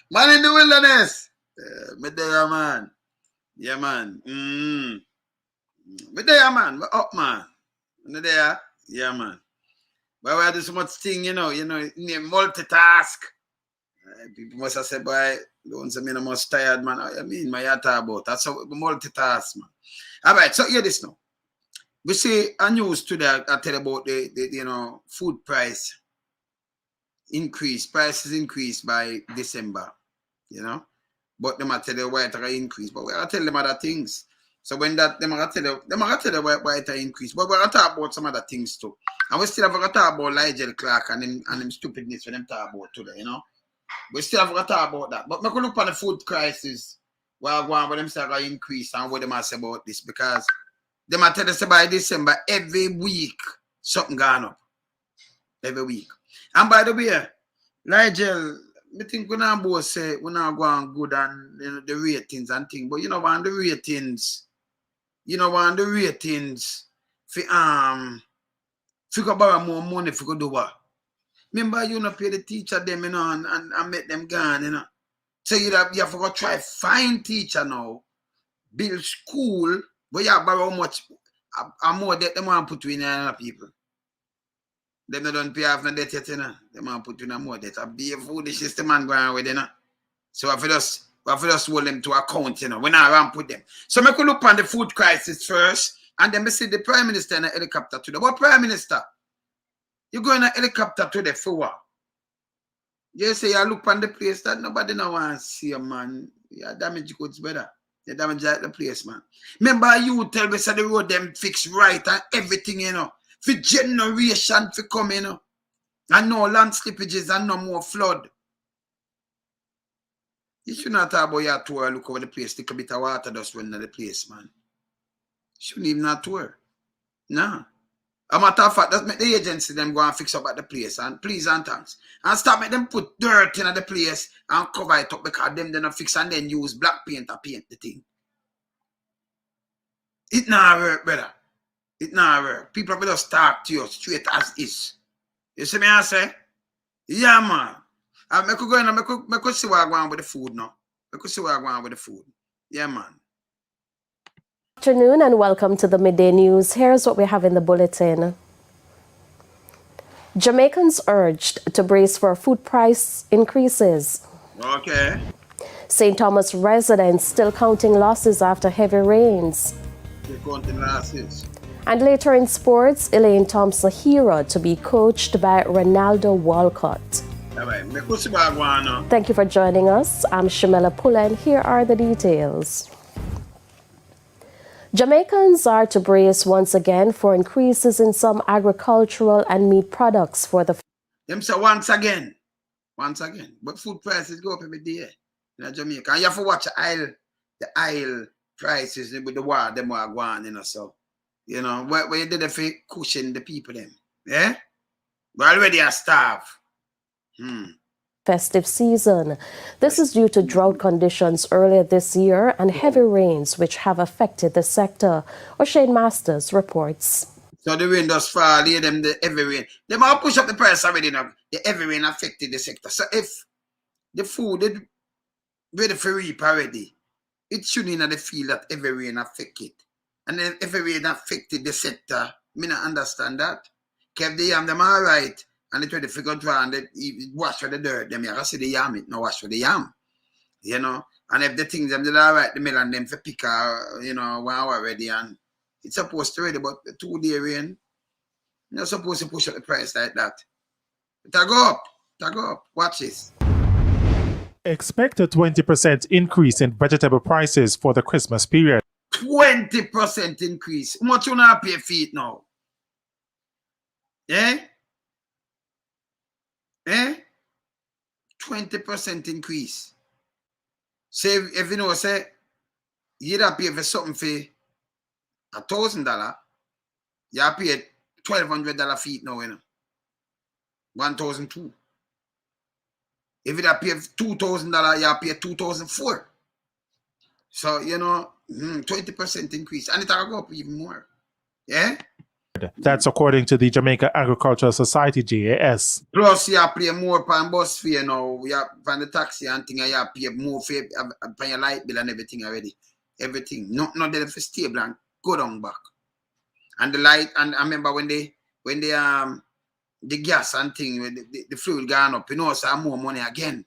Man in the wilderness. Me there, man. Yeah, man. Me there, man. We up, man. Me there. Yeah, man. But we do so much thing, multitask. People must have said, boy, don't say me no much tired, man. I mean, my heart about. That's how we multitask, man. All right, so hear this now. We see a news today. I tell about the food price increase. Prices increased by December, But them I tell you why it increase. But we are tell them other things. So when that them are tell you why it increase. But we're gonna talk about some other things too. And we still have to talk about Nigel Clark and him stupidness when them talk about today, We still have to talk about that. But we can look on the food crisis while going with them say going increase and what them say about this, because them I tell us by December every week something gone up. Every week. And by the way, Nigel, I think we not both say we not going good on the ratings and things, but on the ratings, for go borrow more money for go do what? Remember, you not pay the teacher them, and make them gone, So you have to go try find teacher now, build school, but you have borrow much more debt them want to put in other people. Them don't pay off no debt yet, They want to put in more debt. Be a foolish system man going with, So if we just hold them to account, we not around put them. So I could look on the food crisis first, and then we see the Prime Minister in a helicopter today. What Prime Minister? You go in a helicopter today for what? You say you look on the place that nobody now want to see a man. You damage goods better. You damage the place, man. Remember you tell me so the road them fix right and everything, For generation to come, And no land slippages and no more flood. You should not talk about your tour, look over the place, take a bit of water dust run in the place, man. You shouldn't even have tour. No. A matter of fact, let's make the agency them go and fix up at the place, and please and thanks. And stop make them put dirt in the place and cover it up, because them not fix and then use black paint to paint the thing. It not work, brother. It not work. People will just talk to you straight as is. You see me I say? Yeah, man. I could go in and I could see where I'm going with the food now. I could see where I'm going with the food. Yeah, man. Afternoon and welcome to the Midday News. Here's what we have in the bulletin. Jamaicans urged to brace for food price increases. Okay. St. Thomas residents still counting losses after heavy rains. They're counting losses. And later in sports, Elaine Thompson hero to be coached by Ronaldo Walcott. All right. Thank you for joining us. I'm Shamela Pullen. Here are the details. Jamaicans are to brace once again for increases in some agricultural and meat products for the... Them say once again. But food prices go up every day in Jamaica. And you have to watch the aisle prices with the war, them are going, so. Where you did it for cushion the people them. Yeah? We're already a starve. Festive season. This is due to drought conditions earlier this year and heavy rains which have affected the sector. O'Shane Masters reports. So the rain does fall, the heavy rain. They might push up the price already now. The heavy rain affected the sector. So if the food is ready for reap already, it shouldn't have the feel that heavy rain affect it. And then heavy rain affected the sector. Me not understand that. Kept the yam them all right. And they try to figure out and they wash for the dirt. Them you can see the yam, it no wash for the yam. And if the things them did all right, the mill and them for pick one hour ready, and it's supposed to ready, but the 2 day rain, you're not supposed to push up the price like that. Tag up. Watch this. Expect a 20% increase in vegetable prices for the Christmas period. 20% increase. How much you not pay for it now? 20% increase. Say if you say you don't pay for something for $1,000, you pay $1,200 feet now, $1,200. If you don't pay $2,000, you pay $2,400. So 20% increase, and it'll go up even more. Yeah. That's according to the Jamaica Agricultural Society, JAS. Plus, you have to pay more for bus fare now. You have for the taxi and thing, you have to pay more for your light bill and everything already. Everything. Not there for stable and go down back. And the light, and I remember when the gas and thing, when the fuel gone up, you know, so more money again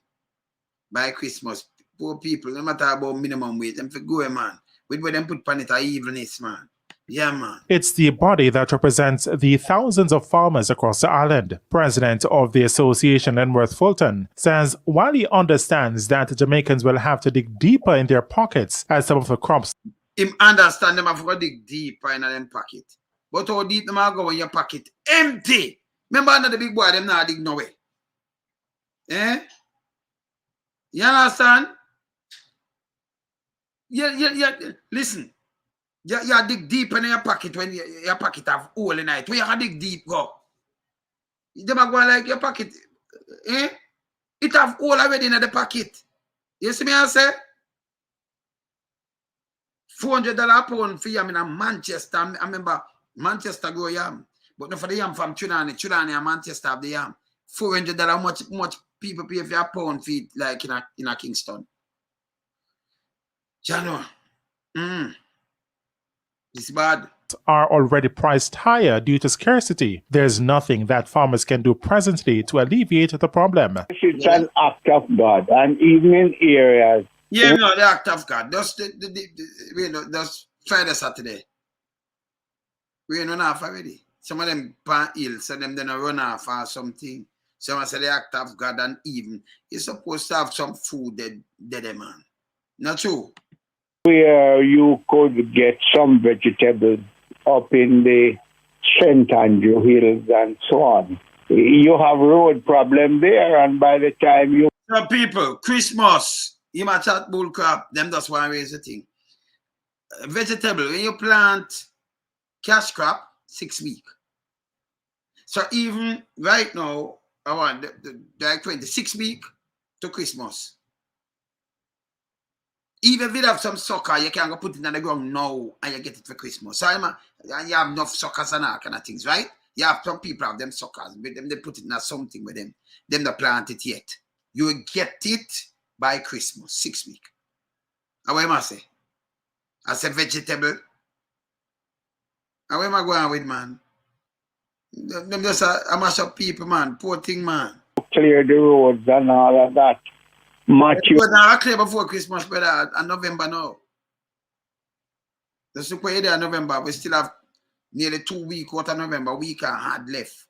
by Christmas. Poor people, no matter about minimum wage, them for go, man. With where them put pan it evilness, man. Yeah, man. It's the body that represents the thousands of farmers across the island. President of the association, Enworth Fulton, says while he understands that Jamaicans will have to dig deeper in their pockets as some of the crops. Him understand them have to dig deeper in them pocket. But how deep them are go in your pocket? Empty. Remember another big boy, them not dig no way. Eh? You understand? Yeah. Listen. You dig deep in your pocket when your pocket have hole in it. Where you can dig deep go? Them are going like your pocket. Eh? It have hole already in the pocket. You see me I say? $400 a pound for yam in Manchester. I remember Manchester grow yam. But not for the yam from Trinidad and Manchester have the yam. $400, how much people pay for a pound feet like in a Kingston. Jano. It's bad. Are already priced higher due to scarcity. There's nothing that farmers can do presently to alleviate the problem. It's an act of God, and even in areas. Yeah, no, the act of God. Just just Friday, Saturday. We run off already. Some of them pan ill, so them then run off or something. Someone say the act of God, and even you're supposed to have some food dead, man. Not true. Where you could get some vegetables up in the St. Andrew Hills and so on. You have road problem there, and by the time you... So people, Christmas, you might chat bull crap, them just want to raise the thing. Vegetable, when you plant cash crop, 6 weeks. So even right now, I want the 26 weeks to Christmas. Even if you have some sucker, you can go put it on the ground now and you get it for Christmas. So you have enough suckers and all kind of things, right? You have some people have them suckers, but them they put it in something with them. Them don't plant it yet. You will get it by Christmas, 6 weeks. And what am I say? I say vegetable. And where am I going with, man? Them just a mash up people, man. Poor thing, man. Clear the roads and all of that. Matthew. But now I clear before Christmas, brother, and November now. The super in November, we still have nearly 2 weeks out of November, week and hard left.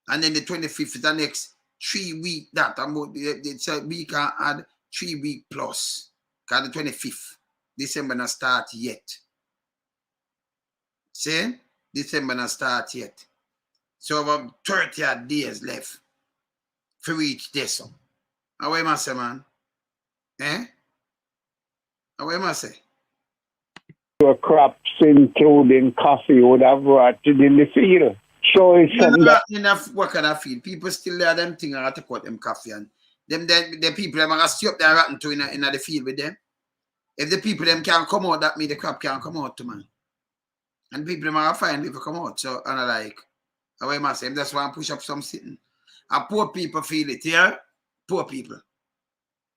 And then the 25th is the next 3 weeks that it's a week and add 3 weeks plus. Because the 25th, December not start yet. See? December not start yet. So about 30 days left for reach this one. How am I say, man? Eh? How am I say? Your crops, including coffee, would have rotted in the field. So it's something that... enough work on the field. People still there, them thing are to cut them coffee and the people them are going to stay up there rotten to in the field with them. If the people them can't come out, that means the crop can't come out to man. And people them are fine if they come out. So and I like, how am I say? That's why I push up some sitting. And poor people feel it, yeah? Poor people.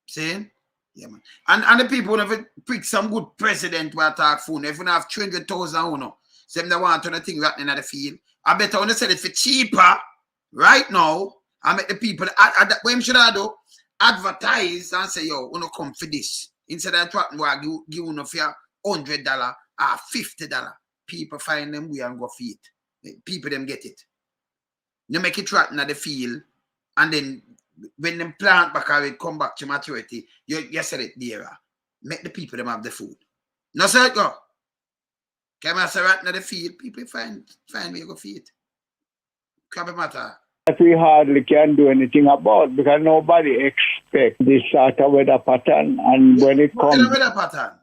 See? Yeah, man. And the people who pick some good president who talk phone, if you have 300,000, so they want to thing rotten in the field. I better want to sell it for cheaper right now. I make the people, what should I do? Advertise and say, yo, you come for this. Instead of give you for $100 or $50. People find them way and go for it. People them get it. You make it rotten at the field, and then when them plant back or it come back to maturity, you sell it there. Make the people them have the food. No, sir, go. Come and say rotten at the field, people find where you go for it. Can't be matter. That we hardly can do anything about because nobody expects this sort of weather pattern, and when it comes... What weather pattern?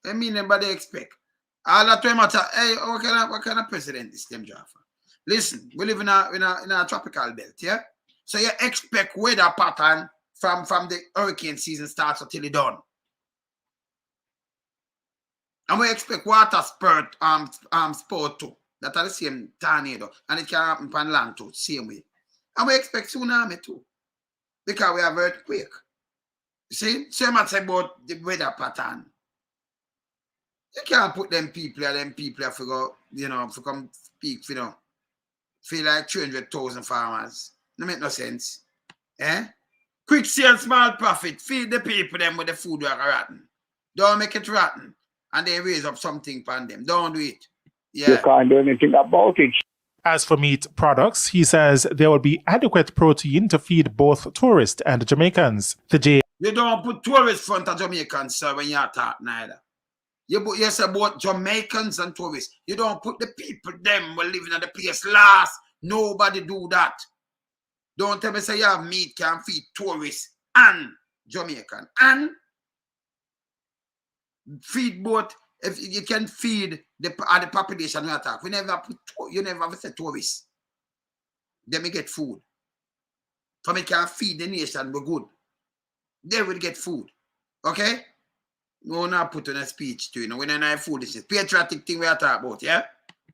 I mean, nobody expect. All that matter. Hey, what kind of president is them Jaffa? Listen, we live in a tropical belt, yeah? So you expect weather pattern from the hurricane season starts until it's done. And we expect water spurt sport too. That are the same tornado. And it can happen on land too, same way. And we expect tsunami too. Because we have earthquake. See? So much about the weather pattern. You can't put them people for go, for come speak, feel like 300,000 farmers. No make no sense. Eh? Quick sale, small profit. Feed the people them with the food like rotten. Don't make it rotten. And they raise up something on them. Don't do it. Yeah. You can't do anything about it. As for meat products, he says there will be adequate protein to feed both tourists and Jamaicans. You don't put tourists front of Jamaicans, sir, when you're talking neither. You say about Jamaicans and tourists. You don't put the people, them who living in the place last. Nobody do that. Don't tell me say you have meat can feed tourists and Jamaican. And feed both. If you can feed the population we attack. You never have said tourists. Then we get food. For me can feed the nation, we're good. They will get food. Okay? No, not put on a speech to when I food this is patriotic thing we are talking about, yeah?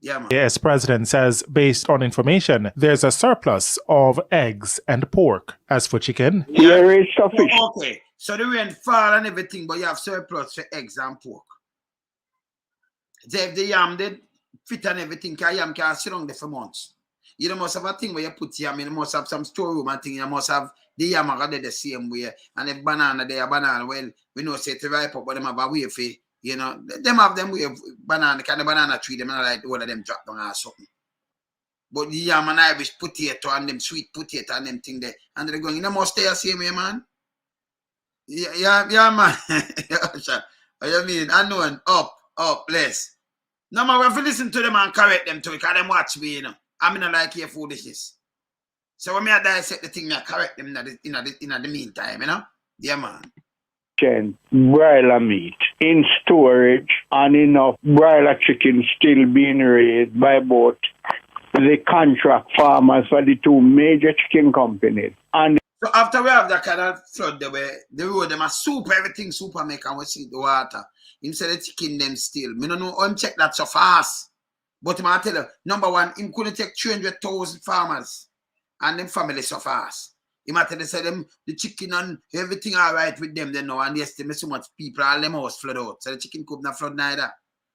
Yeah, man. Yes, President says, based on information, there's a surplus of eggs and pork. As for chicken, there is sufficient. Okay, so the rain fall and everything, but you have surplus for eggs and pork. If the yam did fit and everything, because yam can sit on there for months. You must have a thing where you put yam in, you must have some storeroom and thing, you must have the yam are the same way. And if banana, they are banana, well, we know say to ripe up, but them have a way for, them have them way of banana, kind of banana tree, them not like all of them drop down or something. But the yam and Irish potato and them sweet potato and them thing there, and they're going, you must stay the same way, man. Yeah, man. What you mean? Unknown, up, less. No man, we have to listen to them and correct them too, because them watch me, I'm not like your foolishness. So when I dissect the thing, I correct them in the meantime, Yeah, man. Broiler meat in storage and enough broiler chicken still being raised by both the contract farmers for the two major chicken companies. And so after we have that kind of flood, the road, them are super, everything super make and we see the water. Him say the chicken them still. Me don't know uncheck that so fast. But I tell you, number one, him couldn't take 300,000 farmers and them family so fast. He might tell you, say them, the chicken and everything all right with them, they know, and yes, they so much people, all them house flood out. So the chicken could not flood neither.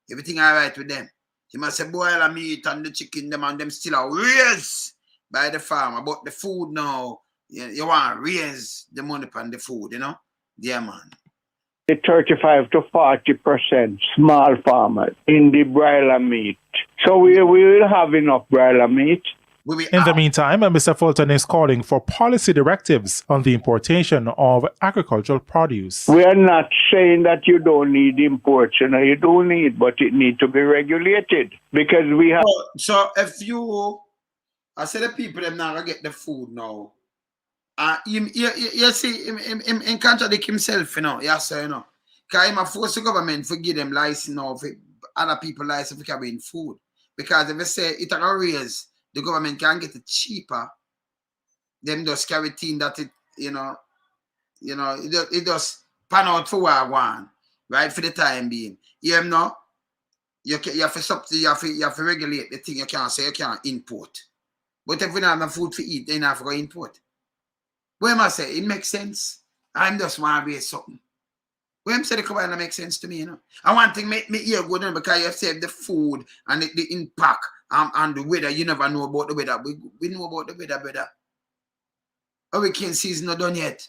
Everything all right with them. He must say boil a meat and the chicken, them and them still are raised by the farmer. But the food now, you want to raise the money upon the food, Yeah, man. The 35 to 40% small farmers in the broiler meat. So we will have enough broiler meat. In the meantime, Mr. Fulton is calling for policy directives on the importation of agricultural produce. We are not saying that you don't need imports, you do need, but it needs to be regulated because we have. So if I say the people them not gonna get the food now. You see, him contradict himself, Yes, sir, Because he force the government to give them license now for other people license to carry in food. Because if they say it are raise, the government can get it cheaper. Them just carry thing that it just pan out for what I want, right? For the time being. You have to regulate the thing. You can't say you can't import. But if we don't have no food to eat, then you have to go import. What am I say? It makes sense. I'm just want to raise something. What am I say the combine makes sense to me, And one thing make me ear good because you have said the food and the impact and the weather. You never know about the weather. We know about the weather, brother. Hurricane season not done yet.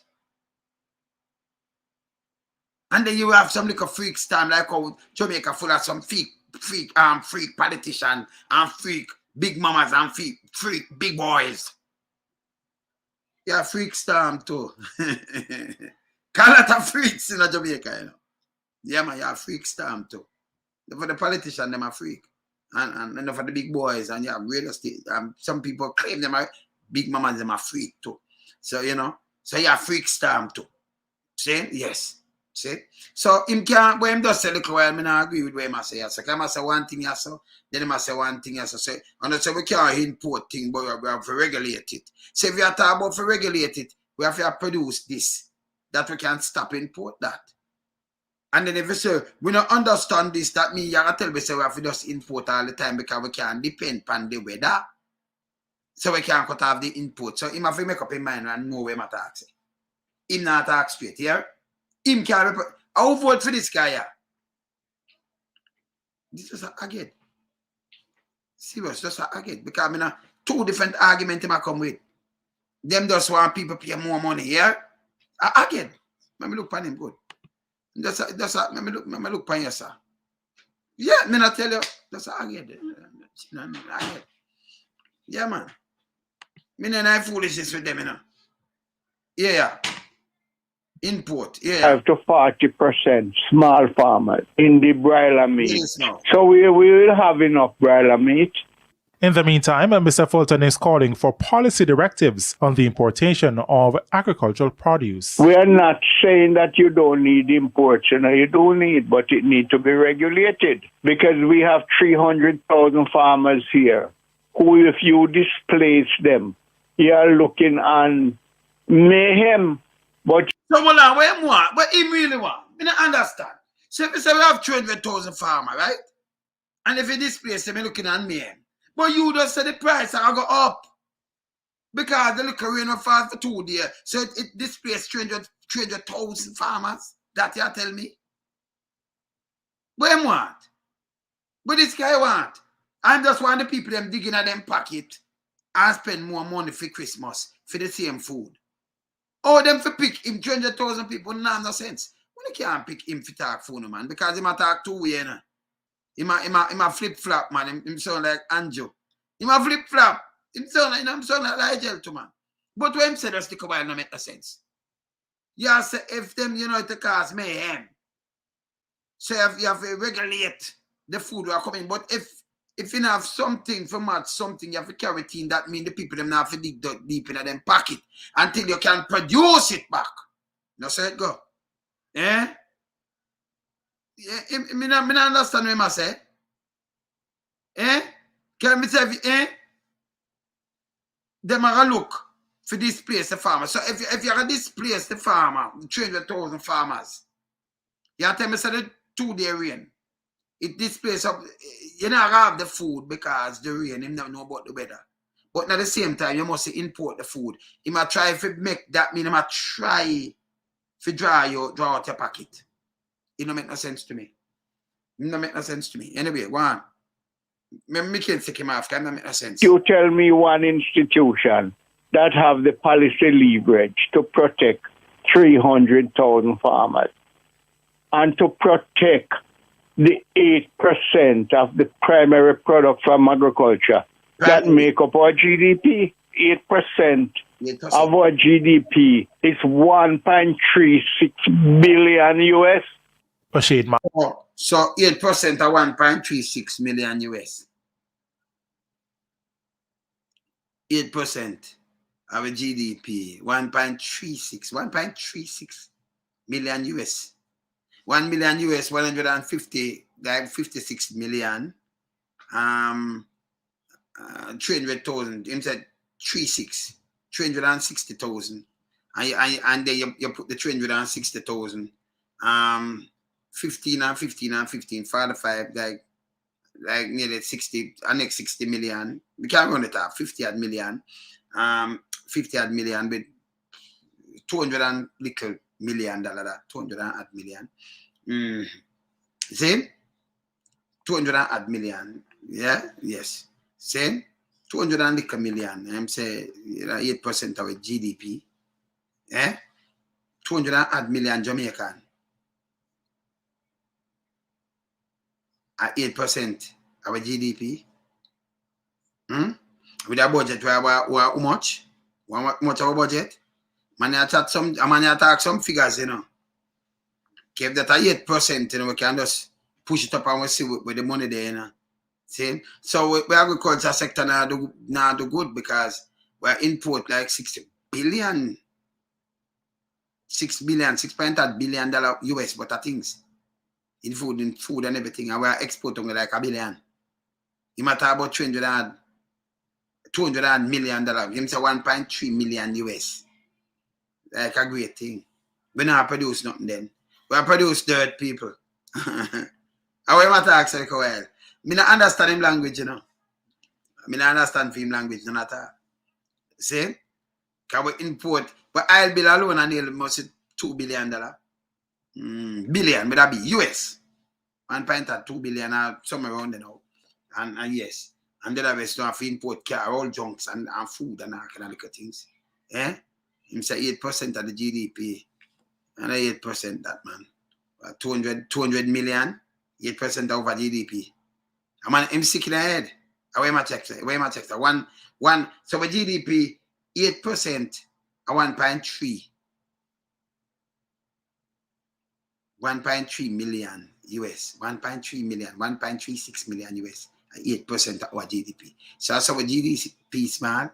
And then you have some little freaks time like how Jamaica full of some freak politician and freak big mamas and freak big boys. Yeah, freak storm too. Got a lot of freaks in Jamaica, Yeah, man, you have freak storm too. For the politician, them are freak. And for the big boys, and you have real estate. Some people claim them are big mamas, them are freak too. So, so you have freak storm too. See? Yes. See? So, him can't, when him does say, look, well, I not agree with what he say. So, I say one thing, so then he say one thing, so and I say, we can't import things, but we have to regulate it. So, if you are talking about to regulate it, we have to produce this, that we can stop import that. And then if you say, we don't understand this, that means you have to tell me say we have to just import all the time because we can't depend on the weather. So we can't cut off the input. So him have to make up his mind and know where my tax. Him not tax straight here. Him can't be. I will vote for this guy here. This is again. Serious, just again. Because I mean, two different arguments him come with. Them just want people pay more money here. Again. Let me look on him good. Let me look on you, sir. Yeah, me not tell you. That's again. Yeah, man. Me not foolishness with them, you know. Yeah. Import. Yeah. 5 to 40% small farmers in the broiler meat. Yes, no. So we will have enough broiler meat. In the meantime, Mr. Fulton is calling for policy directives on the importation of agricultural produce. We are not saying that you don't need imports. You know, you do need, but it needs to be regulated because we have 300,000 farmers here who, if you displace them, you are looking on mayhem. But so, hold on, what him want? What him really want? I don't understand. So, if you say we have 200,000 farmers, right? And if you displace them, you're looking at mayhem. But you just say the price will go up. Because the little rain will fall for 2 days. So it displaced 300,000 farmers. That you tell me? What him want? What this guy want? I just want the people them digging at them pocket and spend more money for Christmas for the same food. Oh, them for pick him 200,000 people, no sense. Well, you can't pick him for talk phone, man, because he might talk 2 ways, you know. He might flip-flop, man. Him sound like Anjo. He might flip-flop. Him sound like Nigel too, man. But when him say just stick a while, no make no sense. Yeah, say if them, you know, it cause mayhem. So you have to regulate the food that are coming. But if you have something for match something, you have to carry it in, that means the people them now have to dig deep in them pocket until you can produce it back. Now say it go. Eh? Yeah, I don't understand what I say. Eh? Can me say, eh? Them are look for displace the farmer. So if you're going to displace the farmer, 300,000 farmers, you tell me say the 2-day rain, it displace up, you not have the food because the rain, you never know about the weather. But at the same time, you must import the food. You might try to make that mean you might try to draw out your pocket. It don't make no sense to me. It don't make no sense to me. Anyway, go on. Me can't take him off, because it don't make no sense. you tell me one institution that have the policy leverage to protect 300,000 farmers and to protect the 8% of the primary product from agriculture that make up our GDP. 8% of our GDP is 1.36 billion US. So 8% of 1.36 million US. 8% of a GDP, 1.36 million US. 1 million US, 150, like 56 million. 300,000. Him said 360,000. And then you put the 360,000. 15 and 15 and 15, 45, like nearly 60, next 60 million. We can't run it up, 50 odd million. 50 odd million with 200 and little million dollar, that 200 and odd million. See? 200 and odd million. Yeah, yes. See? 200 and little million. I'm saying 8% of a GDP. Yeah? 200 and odd million Jamaican. At 8% of our GDP. With a budget, we have how much? How much our budget? Man, I talk some figures, you know. If that are 8%, you know, we can just push it up and we see with the money there, you know. See? So the agriculture sector now do good because we import like 60 billion. 6 billion, $6.8 billion US, but of things. In food and everything, and we are exporting like $1 billion. You might talk about $200 million. You say 1.3 million US. Like a great thing. We not produce nothing then. We produce dirt, people. I want to ask you, well, I don't understand him language, you know. I don't understand him language, no matter. See? Can we import, but I'll bill alone and they'll must $2 billion. Billion, but that be US. 1.2 billion or somewhere around there now. And yes. And then I still have to import car, all junks and food and all kind of things. Eh? Him say 8% of the GDP. And 8% that man. 200 million, 8% over GDP. I mean, him sick in the head. Where my check? Where my check? One. So the GDP, 8% at 1.3. 1.3 million US. 1.3 million, 1.36 million US. 8% of our GDP. So that's our GDP, small.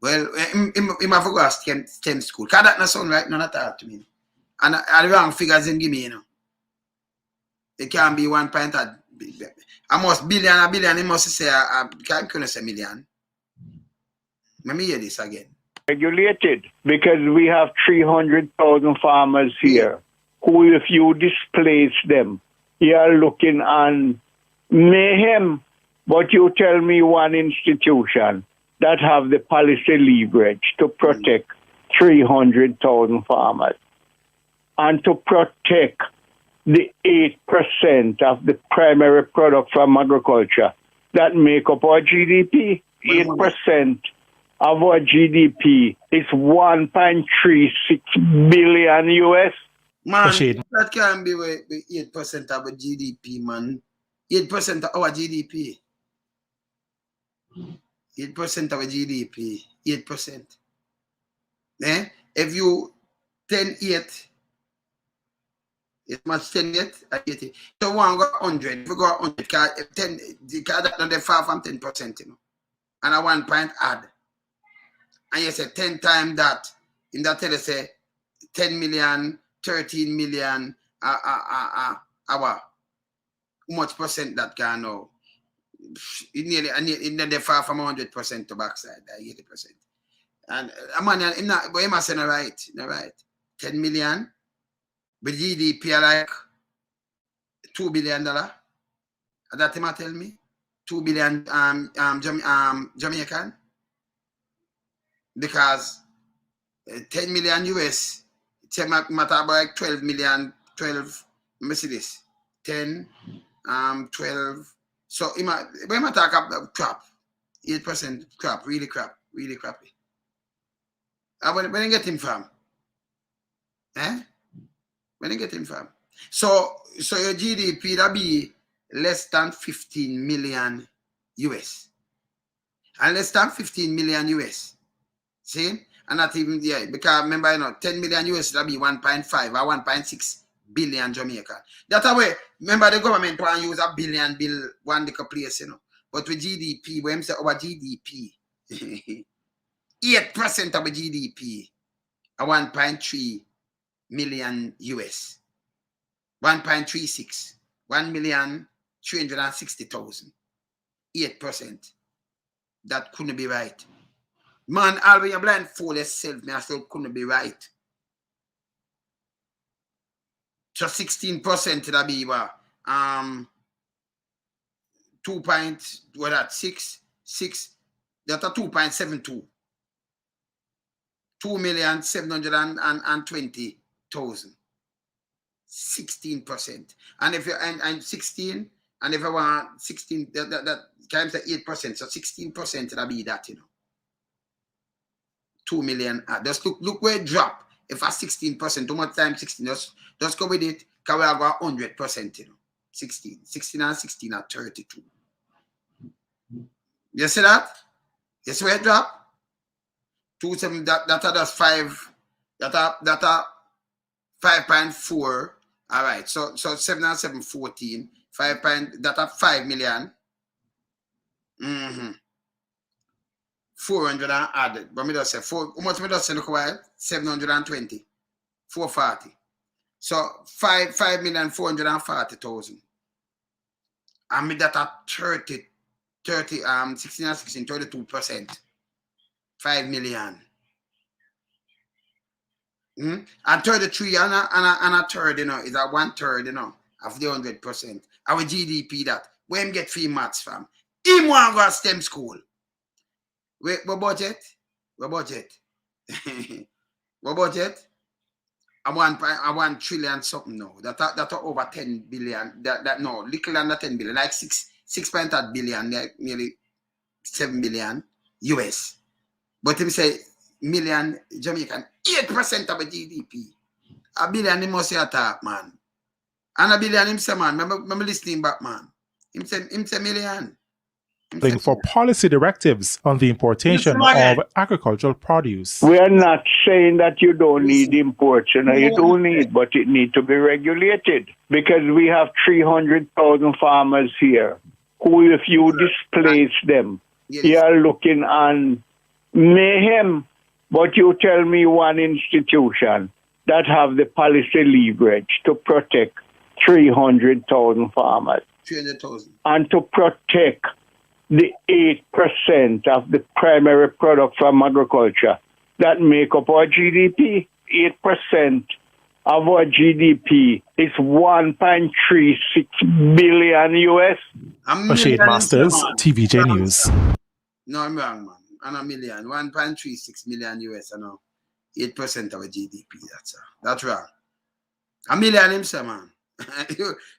Well, him have to go to STEM school. Because that's not sound right, none at all to me. And the wrong figures him give me, you know. It can't be 1 point. Almost billion, he must say, can't say million. Let me hear this again. Regulated, because we have 300,000 farmers here who, if you displace them, you are looking on mayhem. But you tell me one institution that have the policy leverage to protect 300,000 farmers and to protect the 8% of the primary product from agriculture that make up our GDP. 8% of our GDP is 1.36 billion US. Man, that can't be with 8% of our GDP, man. 8% of our GDP. 8% of our GDP. 8%. Eh? If you 10-8, it's much 10-8, 80. So one go 100. If you go 100, 10, they're far from 10%, you know. And a 1 point add. And you say 10 times that. In that tell you say 10 million, 13 million, hour. How much percent that can now? They're far from 100% to backside, 80%. And man, but you must say no right. 10 million. But GDP are like $2 billion. That him tell me? 2 billion Jamaican. Because 10 million US, it's matter about like 12 million, 12, let me see this. 10, 12. So when I talk about crap, 8% crap, really crappy. Where you get him from? Eh? Where you get him from? So your GDP that be less than 15 million US. And less than 15 million US. See? And not even because remember, you know, 10 million US that be 1.5 or 1.6 billion Jamaica. That's way. Remember the government plan use a billion bill one little place, you know. But with GDP, when say our GDP, 8% of the GDP are 1.3 million US. 1.36. 1,360,000. 8%. That couldn't be right. Man, all when you blindfold yourself, I still couldn't be right. So 16% that be 2.6 that are 2.72. 2,720,000. 16%. And if you and 16, and if I want 16, that times the 8%, so 16% that be that, you know. 2 million. Just look where it drop. If I 16%, too much time 16, just go with it. Because we have got 100%, you know. 16 and 16 are 32. You see that? You see where it drop? 27, that are just 5, that are 5.4. All right, so 7 and 7, 14. 5 that are 5 million. 400 and added. But me just say 4. How much me just say look while? 720. 440. So 5,440,000. And me that are 16 and 16, 32%. 5 million. And 33 and a third, you know, is a 1/3, you know, of the 100%. Our GDP that. Where him get free maths from? Him want to go to STEM school. Wait, what budget? What budget? What budget? I want trillion something now. That over 10 billion. That no, little under 10 billion, like 6.8 billion, like nearly 7 billion US. But him say million Jamaican, 8% of the GDP. A billion him must say attack, man. And a billion him say, man, remember listening back, man. Him say million. For policy directives on the importation of agricultural produce. We are not saying that you don't need imports, you know, you do need, but it needs to be regulated because we have 300,000 farmers here who, if you displace them, you are looking on mayhem. But you tell me one institution that have the policy leverage to protect 300,000 farmers 300,000 and to protect the 8% of the primary product from agriculture that make up our GDP. 8% of our GDP is 1.36 billion US. Shade Masters, TVJ News. No, I'm wrong, man. And a million, 1.36 million US, you know, 8% of our GDP. That's wrong. A million himself, man.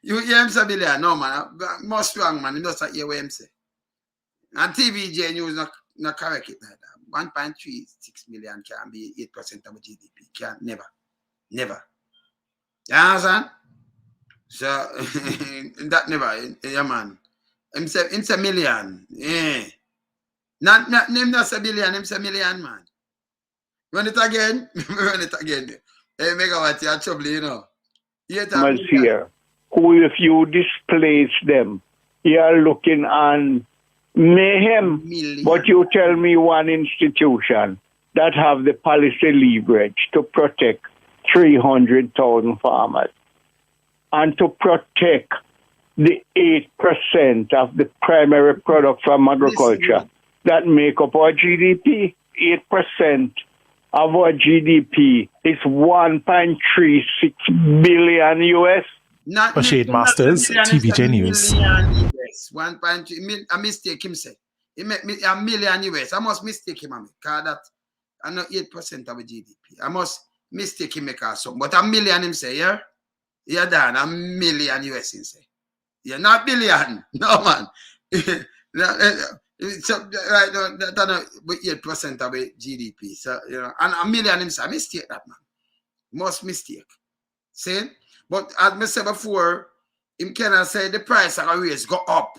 you hear him say billion? No, man. Most wrong, man. You don't hear what him say. And TVJ News not correct it like that. 1.36 million can be 8% of GDP. Can't never. You understand? So that never, yeah, man. Him say million. Yeah. Not name not say billion, him say million, man. Run it again. Hey, megawatt, you're trouble, you know. Here, who if you displace them, you are looking on mayhem. But you tell me one institution that have the policy leverage to protect 300,000 farmers and to protect the 8% of the primary product from agriculture that make up our GDP. 8% of our GDP is 1.36 billion US. Shade Masters, TVJ News. 1.3 I mistake him say. He make me a million US. I must mistake him, because that I know 8% of the GDP. I must mistake him because something. But a million him say, yeah? Yeah, Dan, a million US him say. Yeah, not billion. No, man. So, right, that 8% of the GDP. So, you know, and a million him say, I mistake that, man. Must mistake. See? But as I said before, him cannot say the price of a raise go up.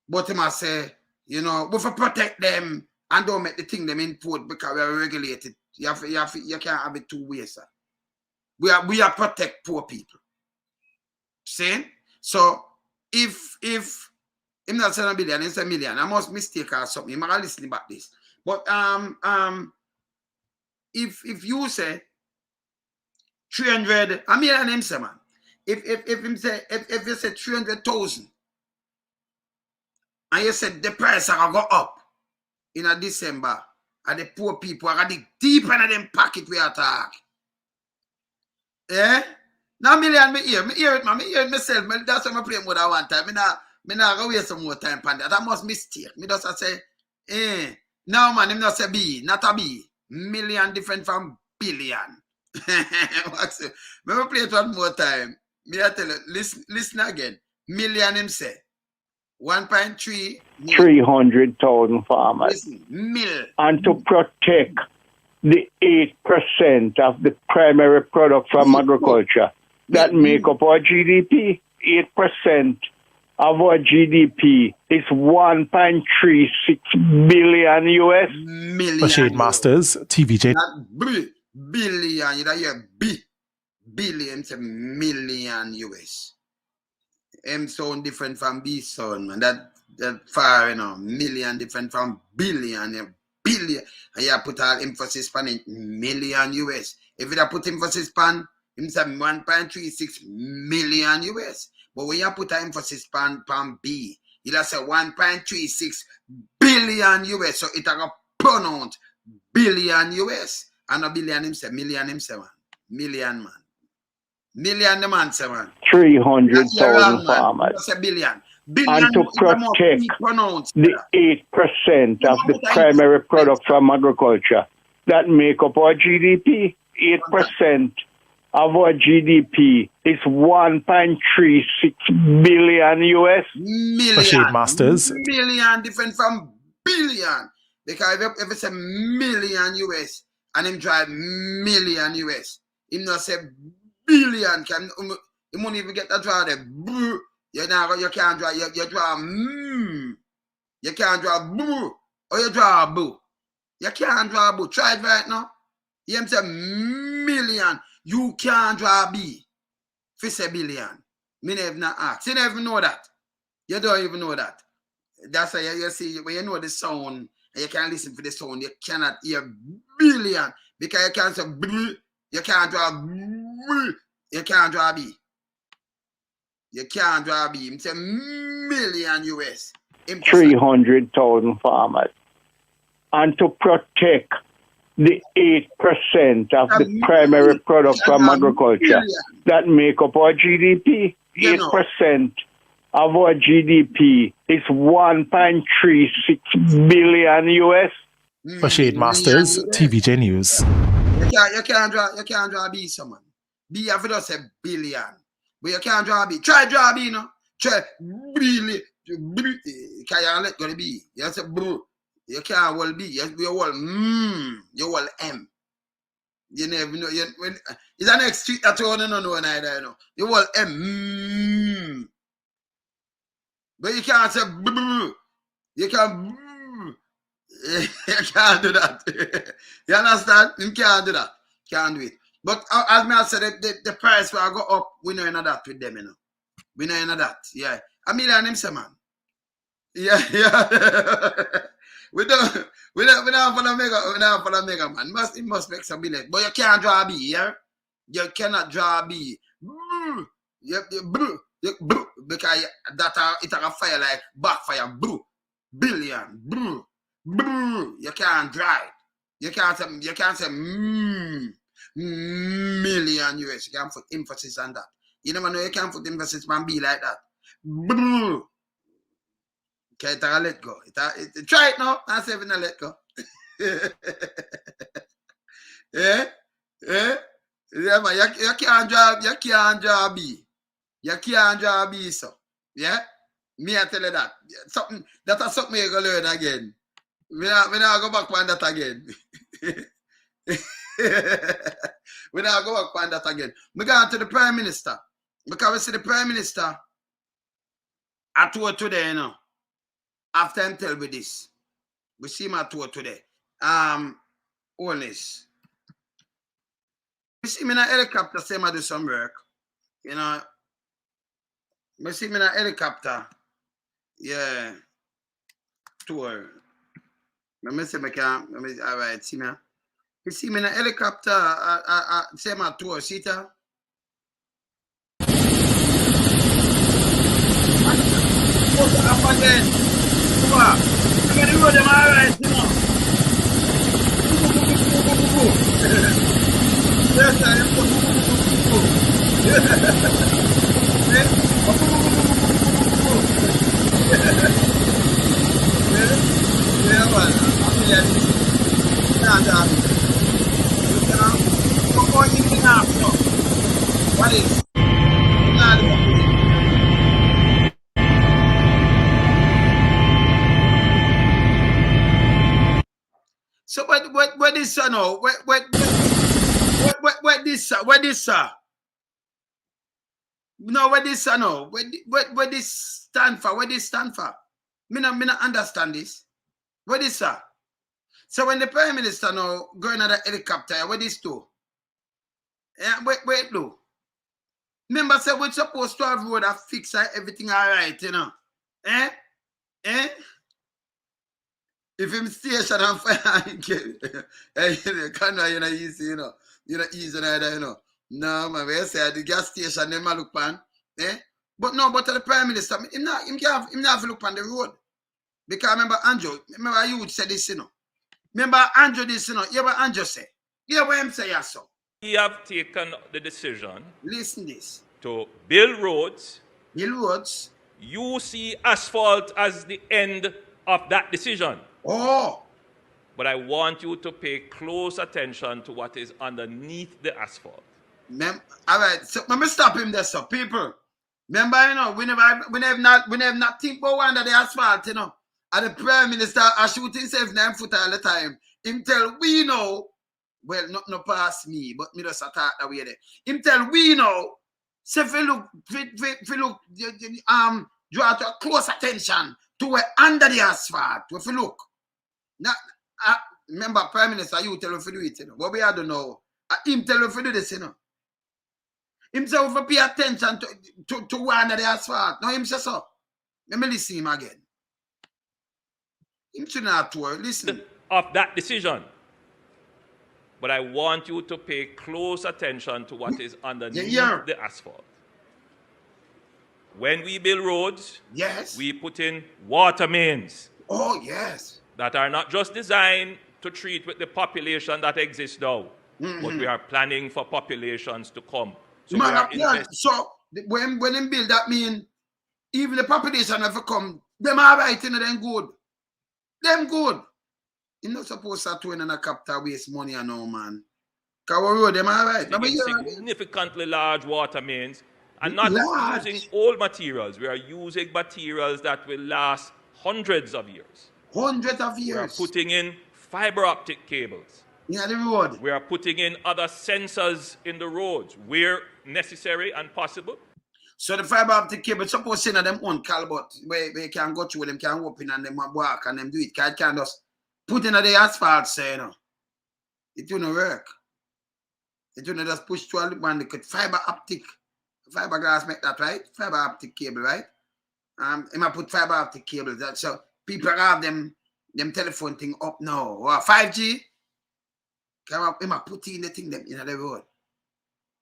But he must say, you know, we have to protect them and don't make the thing them import because we are regulated. You can't have it two ways, sir. We are protect poor people. See? So if him not saying a billion, it's a million. I must mistake or something. I'm not listening about this. But if you say 300, I mean, him say, man. If you say 300,000, and you said the price are go up in a December, and the poor people are dig deep into them pocket we attack. Eh? Now million me hear it, man. Me hear it myself. That's why I play more than one time. Me not go waste some more time on that. That must mistake. Me just say, now man, him not say B, not a B. Million different from billion. Remember play it one more time. Me I tell you, listen again. Million him say 1.3 300,000 farmers. Listen, and to protect the 8% of the primary product from agriculture that make up our GDP. 8% of our GDP is 1.36 billion US. Million. Shade Masters, TVJ. Billion, you hear B. Billion, it's a million US. M sound different from B sound, man. That far, you know, million different from billion. Billion. And you put all emphasis on it, million US. If you put emphasis on, it's 1.36 million US. But when you put emphasis on B, you'll say 1.36 billion US. So it's a pronounce billion US. And a billion him say, million him say, man. Million, man. Million the man say, man. 300,000 farmers. That's a billion. Billion And to protect the 8% of the primary product from agriculture that make up our GDP. 8% of our GDP is 1.36 billion US. For Shade Masters. Million different from billion. Because if it's a million US and him drive million US, him not say billion. He won't even get that draw there. You can't draw, you draw You can't draw boo. Or you draw boo. You can't draw boo. Try it right now. You say million. You can't draw B. If it's a billion. Me never not ask. You never know that. You don't even know that. That's why you see, when you know the sound, and you can listen to the sound, you cannot hear billion. Because you can't say boo. You can't draw boo. You can't draw B. You can't draw B. It's a million US. 300,000 farmers. And to protect the 8% of the primary product from agriculture that make up our GDP, 8% of our GDP is 1.36 billion US. For Shade Masters, TVJ News. You can't draw B, someone. B have to say billion. But you can't draw B. Try draw B, no? Try really. Can you let go to B? You say bro. You can't hold B. You hold you hold M. You never know. It's an next street that you don't know neither, you know. You hold M. But you can't say boo. You can't you can't do that. You understand? You can't do that. Can't do it. But as I said, the price will go up. We know that with them, you know. We know that. Yeah. A million him say, man. Yeah. we don't for the mega man. It must make some billion. But you can't draw B, yeah? You cannot draw B. Because that it a fire like backfire. Billion. You can't drive. You can't say million US. You can't put emphasis on that. You never know you can't put emphasis on B like that. Okay, let go. Try it now. I say let go. Yeah, man. You can't draw B. You can't draw B, so. Yeah? Me I tell you that. Something that's something you're gonna learn again. We not go back on that again. We not go back on that again. We go on to the Prime Minister. Because we see the Prime Minister at tour today, you know. After him tell me this. We see him at tour today. Holness. We see him in a helicopter, say I do some work. You know. We see him in a helicopter. Yeah. Tour. Let me see me can. All right, see me. You see me in a helicopter. Say my tour, see it? Up again. Come on. I'm gonna do them all right, you know. Yes, I am. Yeah, well, what is? So what this now? What this what this no, what this no? What this stand for? What this stand for? Me not understand this. What is that? So when the Prime Minister now going on the helicopter, what this do? Yeah, wait do. Remember say we're supposed to have road that fix everything all right, you know. Eh? If him station on fire, you know, easy, you know. You know, easy neither, you know. No, man, we say the gas station, them look pan. But the Prime Minister, him not look on the road. Because remember Andrew, you said this, you know. Remember Andrew this, you know. You ever Andrew say? Yeah, what I'm saying, so. We have taken the decision Listen this. to build roads. Build roads. You see asphalt as the end of that decision. Oh. But I want you to pay close attention to what is underneath the asphalt. All right, so let me stop him there, so people. Remember, you know, we never not think about under the asphalt, you know. And the Prime Minister I shoot himself 9 foot all the time. Him tell we know, well, not no past me, but me just attack that way there. Him tell we know, so if you look, draw to close attention to where under the asphalt, if you look. Now, remember, Prime Minister, you tell him to do it, you know. But we don't know. Him tell him to do this, you know. Himself to pay attention to one of the asphalt. No, him say so. Let me listen him again. Him should not tour. Listen. Of that decision. But I want you to pay close attention to what is underneath the asphalt. When we build roads, yes, we put in water mains. Oh, yes. That are not just designed to treat with the population that exists now, but we are planning for populations to come. So, so when they build that mean even the population have to come, them are right in them good. Them good. You're not supposed to turn in a capital waste money and no man. Because road them are right. Significantly large water mains and not using old materials. We are using materials that will last hundreds of years. Hundreds of years. We are putting in fiber optic cables. Yeah, the road. We are putting in other sensors in the roads where necessary and possible. So the fiber optic cable suppose to them own Calbot where they can go through them, can open and them walk and them do it. Can just put in the asphalt, say, you know. It won't work. It won't just push through one liquid fiber optic. Fiberglass make that, right? Fiber optic cable, right? I might put fiber optic cable. That so people have them telephone thing up now. Or 5G. I might put in the thing them in the road.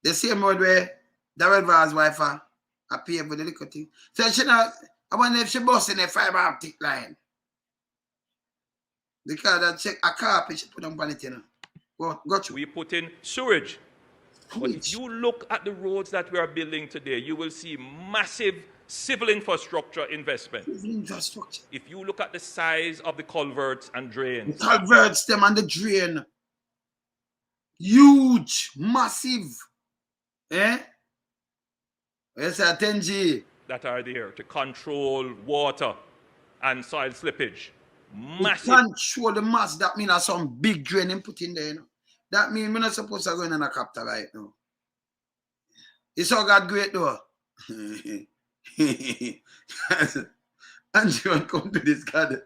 The same road where Darrell Vaz wife I pay for the little thing. So she not, I wonder if she bust in a fiber optic line. Because I check a carpet, she put on it, you know. Well, got you. We put in sewage. But if you look at the roads that we are building today, you will see massive civil infrastructure investment. Infrastructure. If you look at the size of the culverts and drains. The culverts, them and the drain. Huge, massive. Eh? Yes, 10G. That are there to control water and soil slippage. Massive. Control the mass, that means some big drain and put in there, you know. That means we're not supposed to go in a captor right now. It's all got great though. Andrew, come to this God.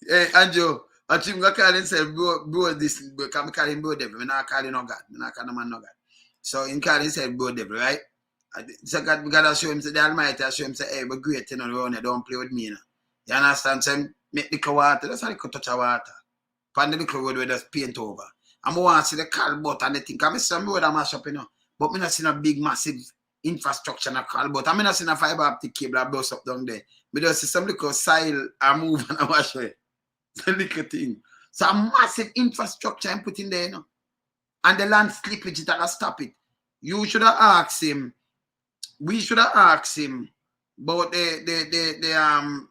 Hey, Andrew, I think I'm call himself bro this, because I call him bro devil. I'm not calling no God. I'm not calling man no God. So he call himself bro devil, right? So God to show him, say the Almighty, show him, say, hey, we're great, you know, don't play with me, you know. You understand? So make the water, that's how they could touch the water. Find the little road where there's paint over. I'm going to see the Calbot and the thing. I'm some road I mash up, you know. But I'm not seeing a big, massive infrastructure in a Calbot. I'm not seeing a fiber optic cable that blows up down there. But just see some little soil I move and I wash away. It's a little thing. So a massive infrastructure I'm putting there, you know. And the land slippage that will stop it. You should have asked him. We should have asked him about the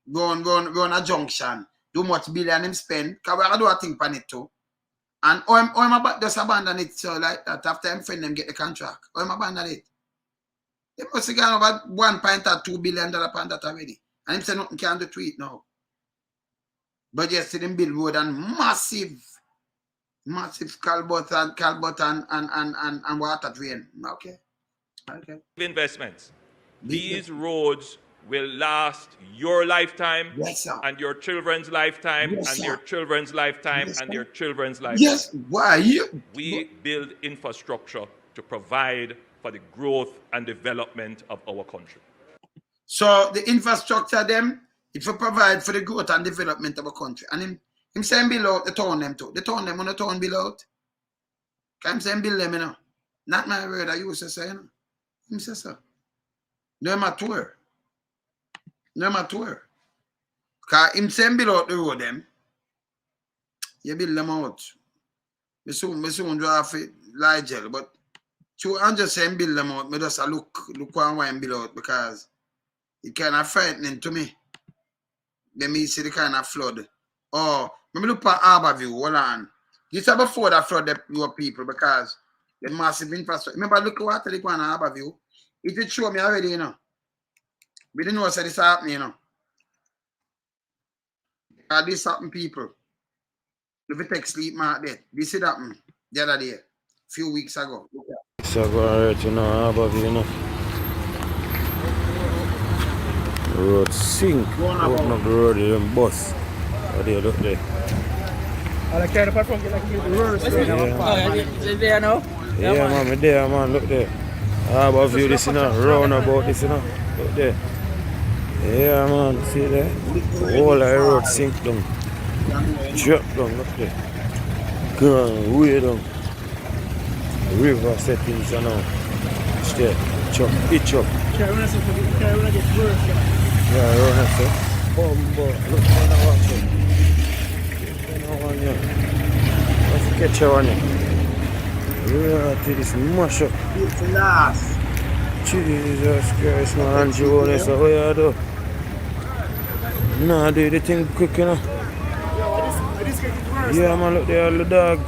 run a junction. Do much billion him spend. Because we do a thing on it too. And I'm just abandon it so like that after I'm friend them get the contract. I'm abandon it. They must have gone over $1.2 billion upon that already. And him say nothing can do to it now. But yes, them build road and massive Calbot and water drain. Okay. Investments. These roads will last your lifetime, yes, sir, and your children's lifetime, yes, and sir, their children's lifetime, yes, and their children's lifetime. Yes, why? We build infrastructure to provide for the growth and development of our country. So the infrastructure them, it will provide for the growth and development of our country. And him saying build out the town them too. The town them on the town build out. Can him saying build them, you know. Not my word, I used to say, you know. Him say so. No matter. No matter. Because him saying build out the road them. You build them out. Me soon draw it Ligel, but I'm just saying build them out. Me just look why I'm build out because it kind of frightening to me. Then me see the kind of flood. Oh, let me look at Harbour View. Hold on. This is before that flood your people because the massive infrastructure. Remember, look what they go on Harbour View. It will show me already, you know. We didn't know what this happening, you know. This happened, people. If you take sleep mark there, this is happened the other day, a few weeks ago. So go right, you know, Harbour View, you know. Road sink. Open up the road, them bus. Oh, there, look there. I can't apart from get like the reverse. Yeah, There now? yeah, man, me there, man, look there. Harbour View, this, you know, roundabout, this, you know. Look there. Yeah, man, see there? All the road sink down. Drop down, look there. Go on, way down. River settings, you know. It's there. Chop, pitch up. Can't run get worse. Yeah, run it, sir. Bumbo, look for the watch it. Let's catch one. Yeah, this mash up. It's last. Jesus Christ, man, and Holness, what you do? Nah, do the thing quick, you know. Yeah, man, look there, the dog.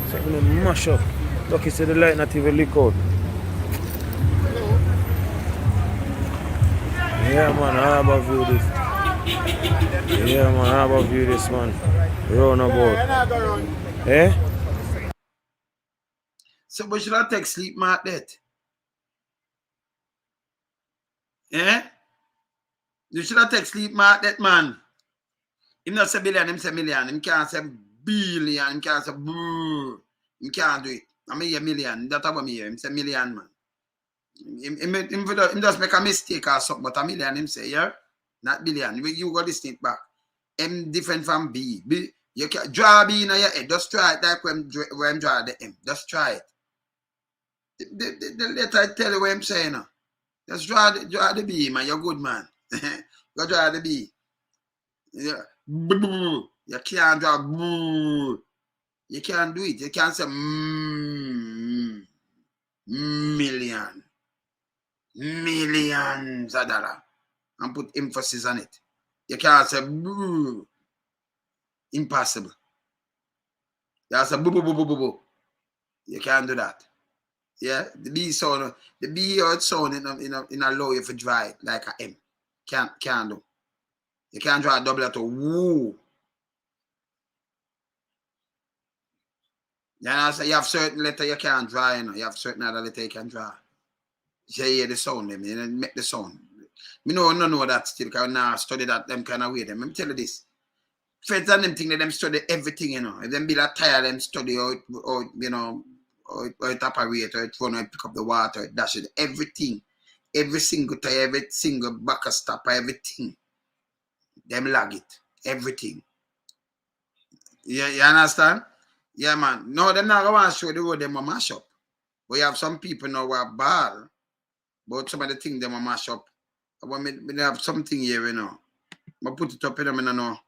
Something to mash up. Look, you see the light not even leak out. Yeah, man, Harbour View this. Yeah, man, Harbour View this, man. Roundabout. Eh? So we should have take sleep mark that. Yeah? You should have take sleep mark that, man. Him not say billion, him say million. Him can't say billion, him can't say brrr. Him can't do it. I mean a million. That's what me hear. Him say million, man. Him just make a mistake or something, but a million him say, yeah? Not billion. You got this thing back. M different from B. B, you can draw B in your head. Just try it like when draw the M. Just try it. The letter I tell you what I'm saying now. Just draw the B, man. You're good, man. Go draw the B. Yeah. You can't draw. You can't do it. You can't say million. Millions of dollars. And put emphasis on it. You can't say impossible. You have to say boo. You can't do that. Yeah, the B sound, the B out sound in a low if you draw it like a M. Can't do. You can't draw a double letter woo. You know, so you have certain letter you can't draw, you know. You have certain other letter you can draw. You hear the sound, them, you know, make the sound. Me know that still, because now I study that them kind of way. Let me tell you this. Feds and them think that them study everything, you know. If them be that tired, them study or you know, or it operate, or it run, or it pick up the water, or it dash it, everything. Every single tire, every single back of stopper, everything. Them lag it. Everything. Yeah, you understand? Yeah, man. No, them not going to show the road them a mash up. But you have some people now who are bad. But some of the things them a mash up. I want me to have something here, you know. I put it up, you know, I know.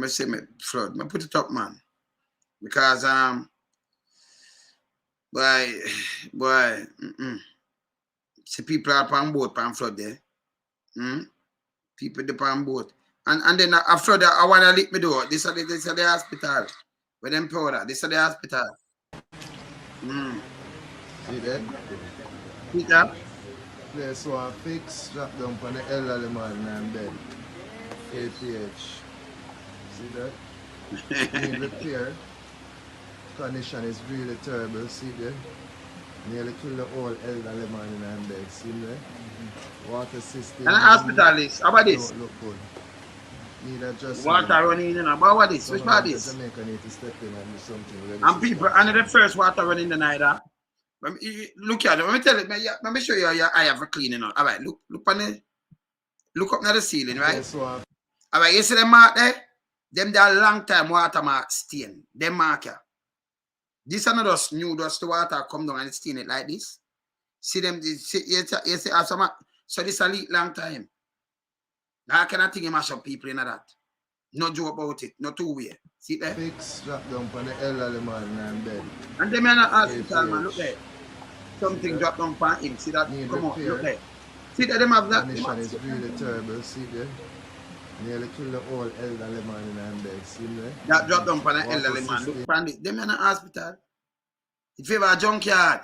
I say me flood. I put it up, man. Because boy, see people are on boat on flood there. People are on boat. And then a flood, I want to lick me door. This is the hospital. Where them powder. This is the hospital. See that? Peter? Place one fix, drop down on the elderly man and bed. APH. See that? Need repair. Condition is really terrible, see there? Nearly kill the whole elderly man in bed, see there? Water system. And the hospital is, how about this? Don't look good. Need adjustment. Water running in, and what this? Which part is? Jamaica need to step in and do something. And people, and the first water running the night, look at it. Let me tell you, let me show you your eye have a cleaning out. All right, look on the, look up at the ceiling, right? Yes, all right, you see them mark there? Them there long time watermark stain. Them mark here. This is not just new dust the water come down and stain it like this. See them, you see some, so this a leak long time. Now I cannot think you mash up people in that. No joke about it, no two way. See there? Fix drop down on the elderly man and bed. And them in the hospital, man, look KPH. there. Something drop down on him. See that? Need Come on, repair. look there. See that them have that? Condition is really terrible. See there? Nearly kill the old elderly man in bed. See there? That drop down on the Water elderly man. system. Look, them in the hospital. It favor a junkyard.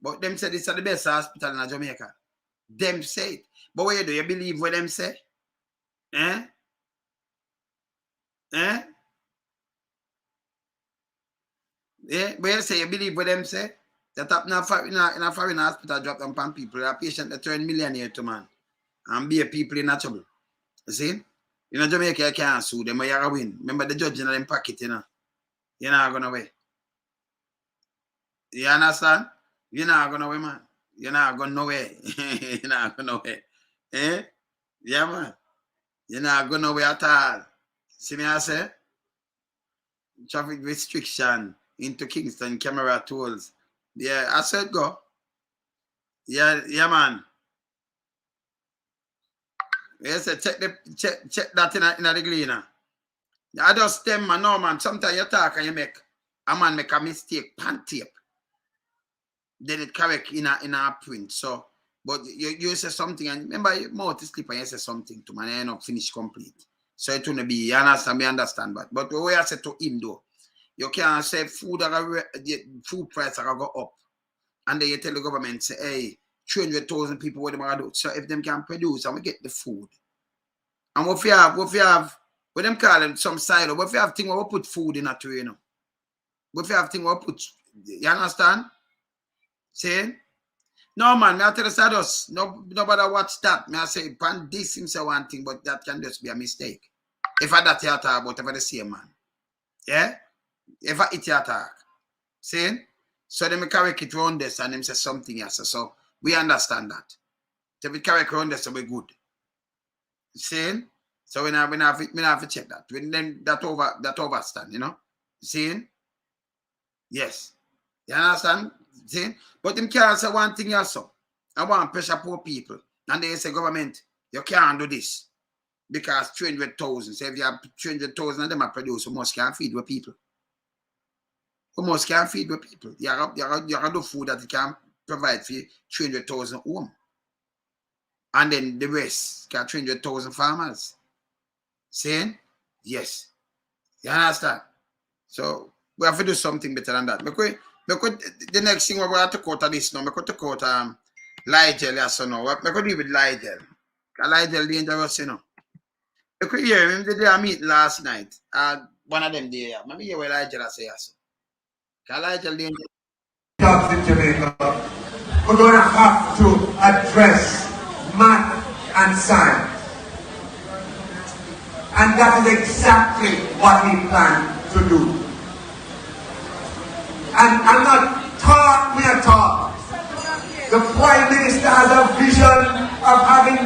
But them say this is the best hospital in Jamaica. Them say it. But what you do? You believe what them say? Eh? Eh? Yeah, but you say you believe what them say? That up in a foreign hospital drop down on people. A patient that turn millionaire to man. And be a people in trouble. You see? In Jamaica, you can't sue them, but you're going to win. Remember the judge in them pocket, you know? You're not going to win. You understand? You're not going to win, man. You're not going nowhere. You're not going nowhere. Eh? Yeah, man. You're not going nowhere at all. See me, I say? Traffic restriction into Kingston, camera tools. Yeah, I said go. Yeah, man. Yes, check that in the cleaner. I just them, man. No, man. Sometimes you talk and you make a man make a mistake, pan tape. Then it correct in a print. So, but you say something and remember your mouth is slip and you say something to man, you not finish complete. So it wouldn't be, you understand, but the way I said to him though, you can't say food price are go up. And then you tell the government, say, hey, 300,000 people what they are do. So if them can produce and we get the food. And what you have, what them call them some silo, what you have thing where we put food in a tray, you know. What you have thing where we put, you understand? See? No man, me I tell you us, nobody watch that. Me I say, pan this him say one thing, but that can just be a mistake. If I that you talk about, if I the same man. Yeah? If I it you talk. See? So them correct it around this and them say something else. So we understand that. So if we correct around this, so we good. See? So we have to check that. When then that overstand, you know? See? Yes. You understand? See? But them can't say one thing also. I want pressure poor people. And they say, government, you can't do this. Because 300,000. So if you have 300,000 of them are produced, you must can't feed with people. You must can't feed with people. You have to do food that you can provide for 300,000 home. And then the rest, got 300,000 farmers. See? Yes. You understand? So we have to do something better than that. Because the next thing we have to cut this now, we have to cut Ligel, yes or no. We have to deal with Ligel. Because Ligel dangerous, you know. You could hear him the day I meet last night. One of them there. Maybe hear what Ligel say yes. Because Ligel dangerous. Jobs in Jamaica, we're going to have to address math and science. And that is exactly what we plan to do. And I'm not talk, we are talk. The Prime Minister has a vision of having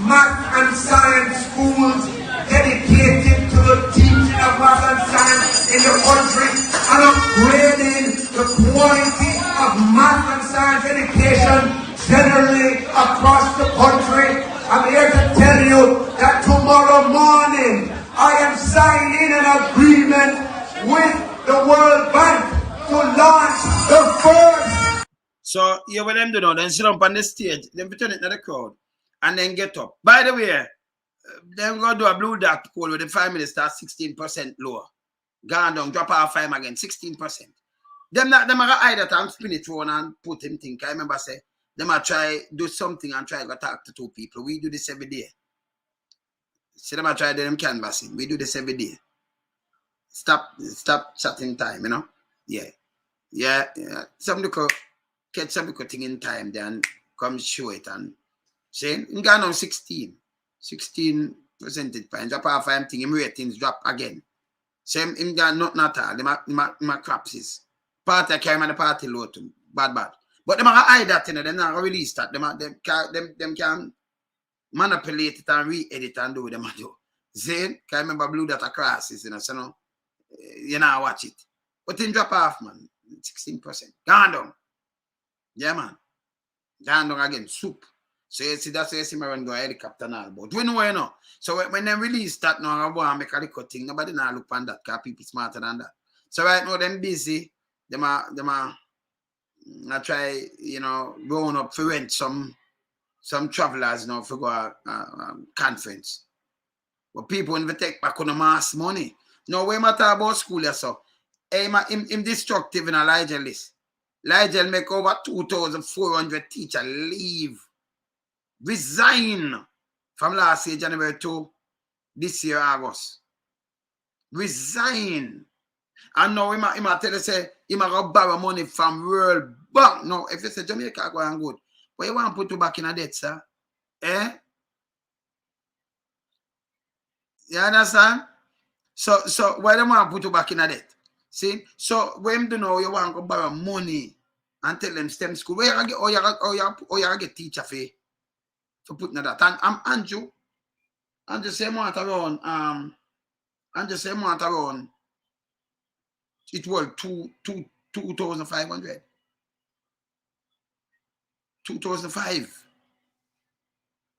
math and science schools dedicated to the teaching of math and science in the country and upgrading the quality of math and science education generally across the country. I'm here to tell you that tomorrow morning I am signing an agreement with the World Bank to launch the first. So you what them do now, then sit up on the stage, then turn it to the crowd, and then get up. By the way, them gonna do a blue dot poll with the Prime Minister 16% lower. Gone down, drop off 5 again, 16%. Them are gonna hide that and spin it around and put him think. I remember say them are try do something and try to talk to two people. We do this every day. See them are try them canvassing. We do this every day. Stop chatting time, you know? Yeah. Some look catch some little thing in time, then come show it and say in Ghana 16 percentage points. Drop off 5 thing, him ratings drop again. Same in Ghana not at all. My crops is party carry the party low to bad. But them are hide that, you know, them not release that. Them can manipulate it and re-edit and do what them do. See? Can remember blue data crosses, you know, so no, you know, watch it. But in drop off, man, 16%. Gone down. Yeah, man. Gone down again. Soup. So you see, that's why you see me run go helicopter and all. But we know, you know. So when they release that now, I want to make a little thing. Nobody now look on that because people smarter than that. So right now, them busy. Them are I try, you know, growing up to rent some travelers, you know, for go a conference. But people when they take back on the mass money. Now, when I talk about school, so I'm destructive in a Ligel list. Ligel make over 2,400 teachers leave, resign from last year, January to this year, August. Resign. And now he might tell you, say, he might go borrow money from World Bank. No, if you say Jamaica go and good, but you want to put you back in a debt, sir? Eh? You understand? So why do you want to put you back in a debt? See? So when you know you want to borrow money and tell them STEM school, where you get or you get teacher fee for putting that. And Andrew say want around Andrew say want around it was 2,500. 2005.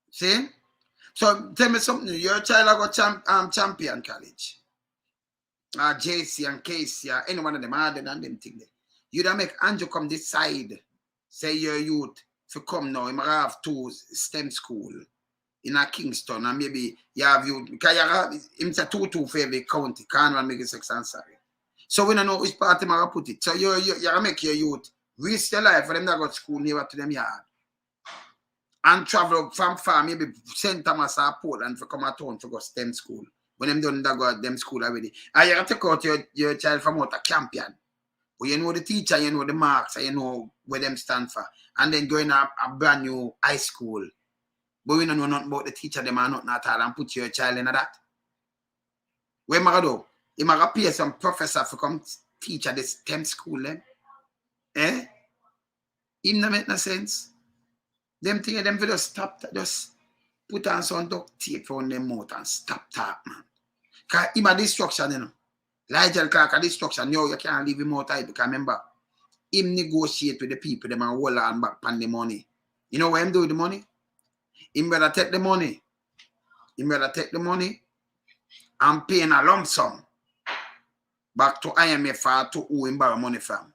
See? So tell me something. Your child got champion college. JC and Casey, any one of them harder than them thing there. You don't make Andrew come this side. Say your youth if you come now, you might have 2 STEM school in a Kingston, and maybe you have you because you have him say 2 for every county, can't make it 6 and sorry. So we don't know which part of put it. So you make your youth risk your life for them that got school near to them yard. And travel from far, maybe St. Thomas or Portland to come at town to go STEM school. When them done that go at them school already. And you have to take out your child from out a champion. But you know the teacher, you know the marks, and you know where them stand for. And then go in a brand new high school. But we don't know nothing about the teacher, them are nothing at all, and put your child in that. Where am I do? You might pay some professor to come teach at the STEM school then. Eh? It don't make no sense. Them things, them just stop, just put on some duct tape on them mouth and stop that, man. Because him a destruction, you know. Ligel Clark a destruction. Yo, you can't leave him out because remember, him negotiate with the people, them and hold on back on the money. You know what him do with the money? Him better take the money. Him better take the money and pay in a lump sum back to IMF or to who him borrow money from.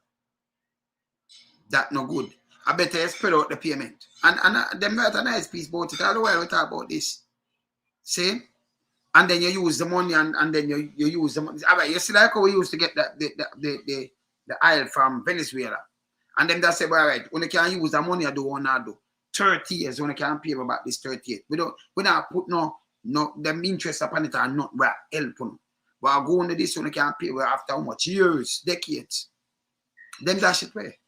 That no good. I better you spread out the payment. And them write a nice piece about it. All the while we talk about this. See? And then you use the money and then you use the money. All right, you see like how we used to get the oil from Venezuela. And then they say, well, all right, when you can use the money I do want to do. 30 years when you can pay about this 38. We don't put no them interest upon it and not we're helping. But I go into this when you can pay after how much years, decades. Them that shit way.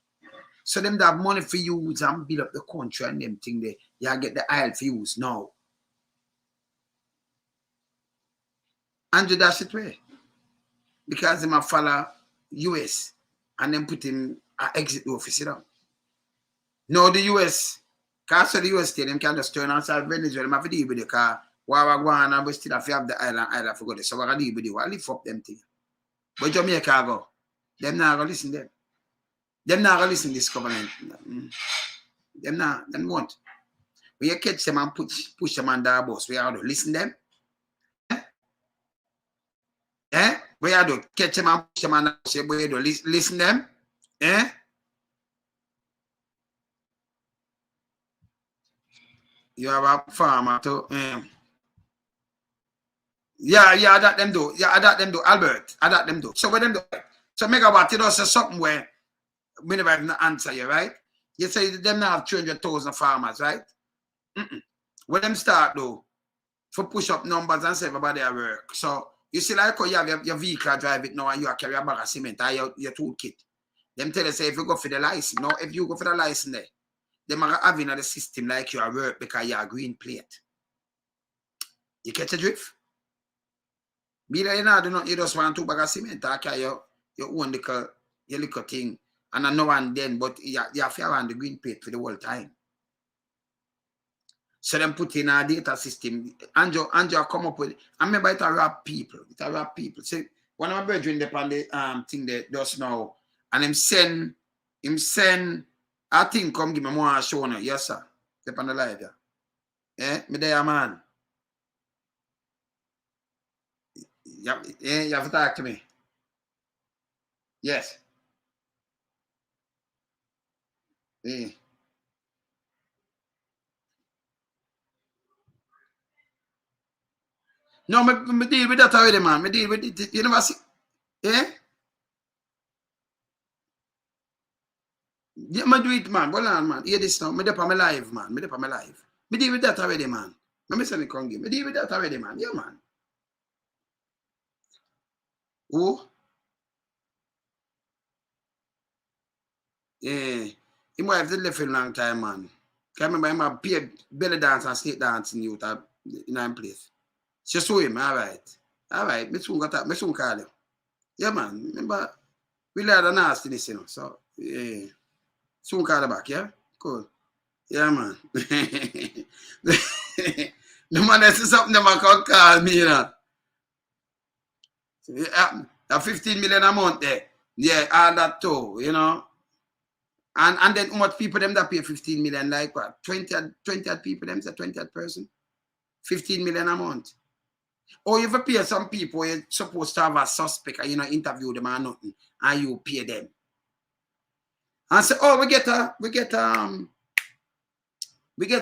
So them that have money for use and build up the country and them thing there, you get the oil for use now. Andrew that shit way. Because them a follow US and then put him an exit office, you know. No, the US, because the US state, them can just turn outside Venezuela, them have to deal with the car. While we go on and we still have to have the island for good. So we're going to deal with it. We'll lift up them things. But Jamaica go, them not going to listen to them. Them not going to listen to this government. Them won't. When you catch them and push them under a bus, we have to listen to them. We have to catch them and push them under a bus, we have to listen to them. You have a farmer to... Yeah, that them do. Yeah, that them do. Albert, that them do. So what them do? So Megawatt, you know, say something where we never have to answer you, right? You say them now have 300,000 farmers, right? When them start though, for push up numbers and say everybody at work. So you see like how you have your vehicle drive it now and you carry a bag of cement or your toolkit. Them tell you say if you go for the license, no, if you go for the license there, them are having the system like you at work because you are green plate. You catch a drift? Be there, you just want 2 bags of cement, okay, you own your little thing, and I know and then, but you have to have the green plate for the whole time. So them put in a data system. Andrew come up with, I remember it a rap people. See, one of my brethren on the thing there just now, and him send, I think come give me more show now. Yes, sir. Step on the live, yeah. Eh, me there, man. You have to talk to me. Yes. Eh. No, me deal with that already, man. Me deal with it. You never see. Eh? Yeah, me do it, man. Hold on, man. Hear this now. Me dep on my live, man. Me dep on my live. Me deal with that already, man. Me say me come give. Me deal with that already, man. Yeah, man. Who? Yeah. Him wife did live for a long time, man. Can remember him have paid belly dance and snake dance in youth in one place. She saw him, all right. All right. Me soon call him. Yeah, man. Remember, we had a nastiness, you know. So, yeah. Soon call her back, yeah? Cool. Yeah, man. The man that says something, them can call me, you know. Yeah, that 15 million a month there. Yeah, all that too, you know. And then how much people them that pay 15 million, like what? 20 odd people, them say 20 odd person. 15 million a month. Or if you pay some people, you're supposed to have a suspect and you know interview them or nothing, and you pay them. And say, oh, we get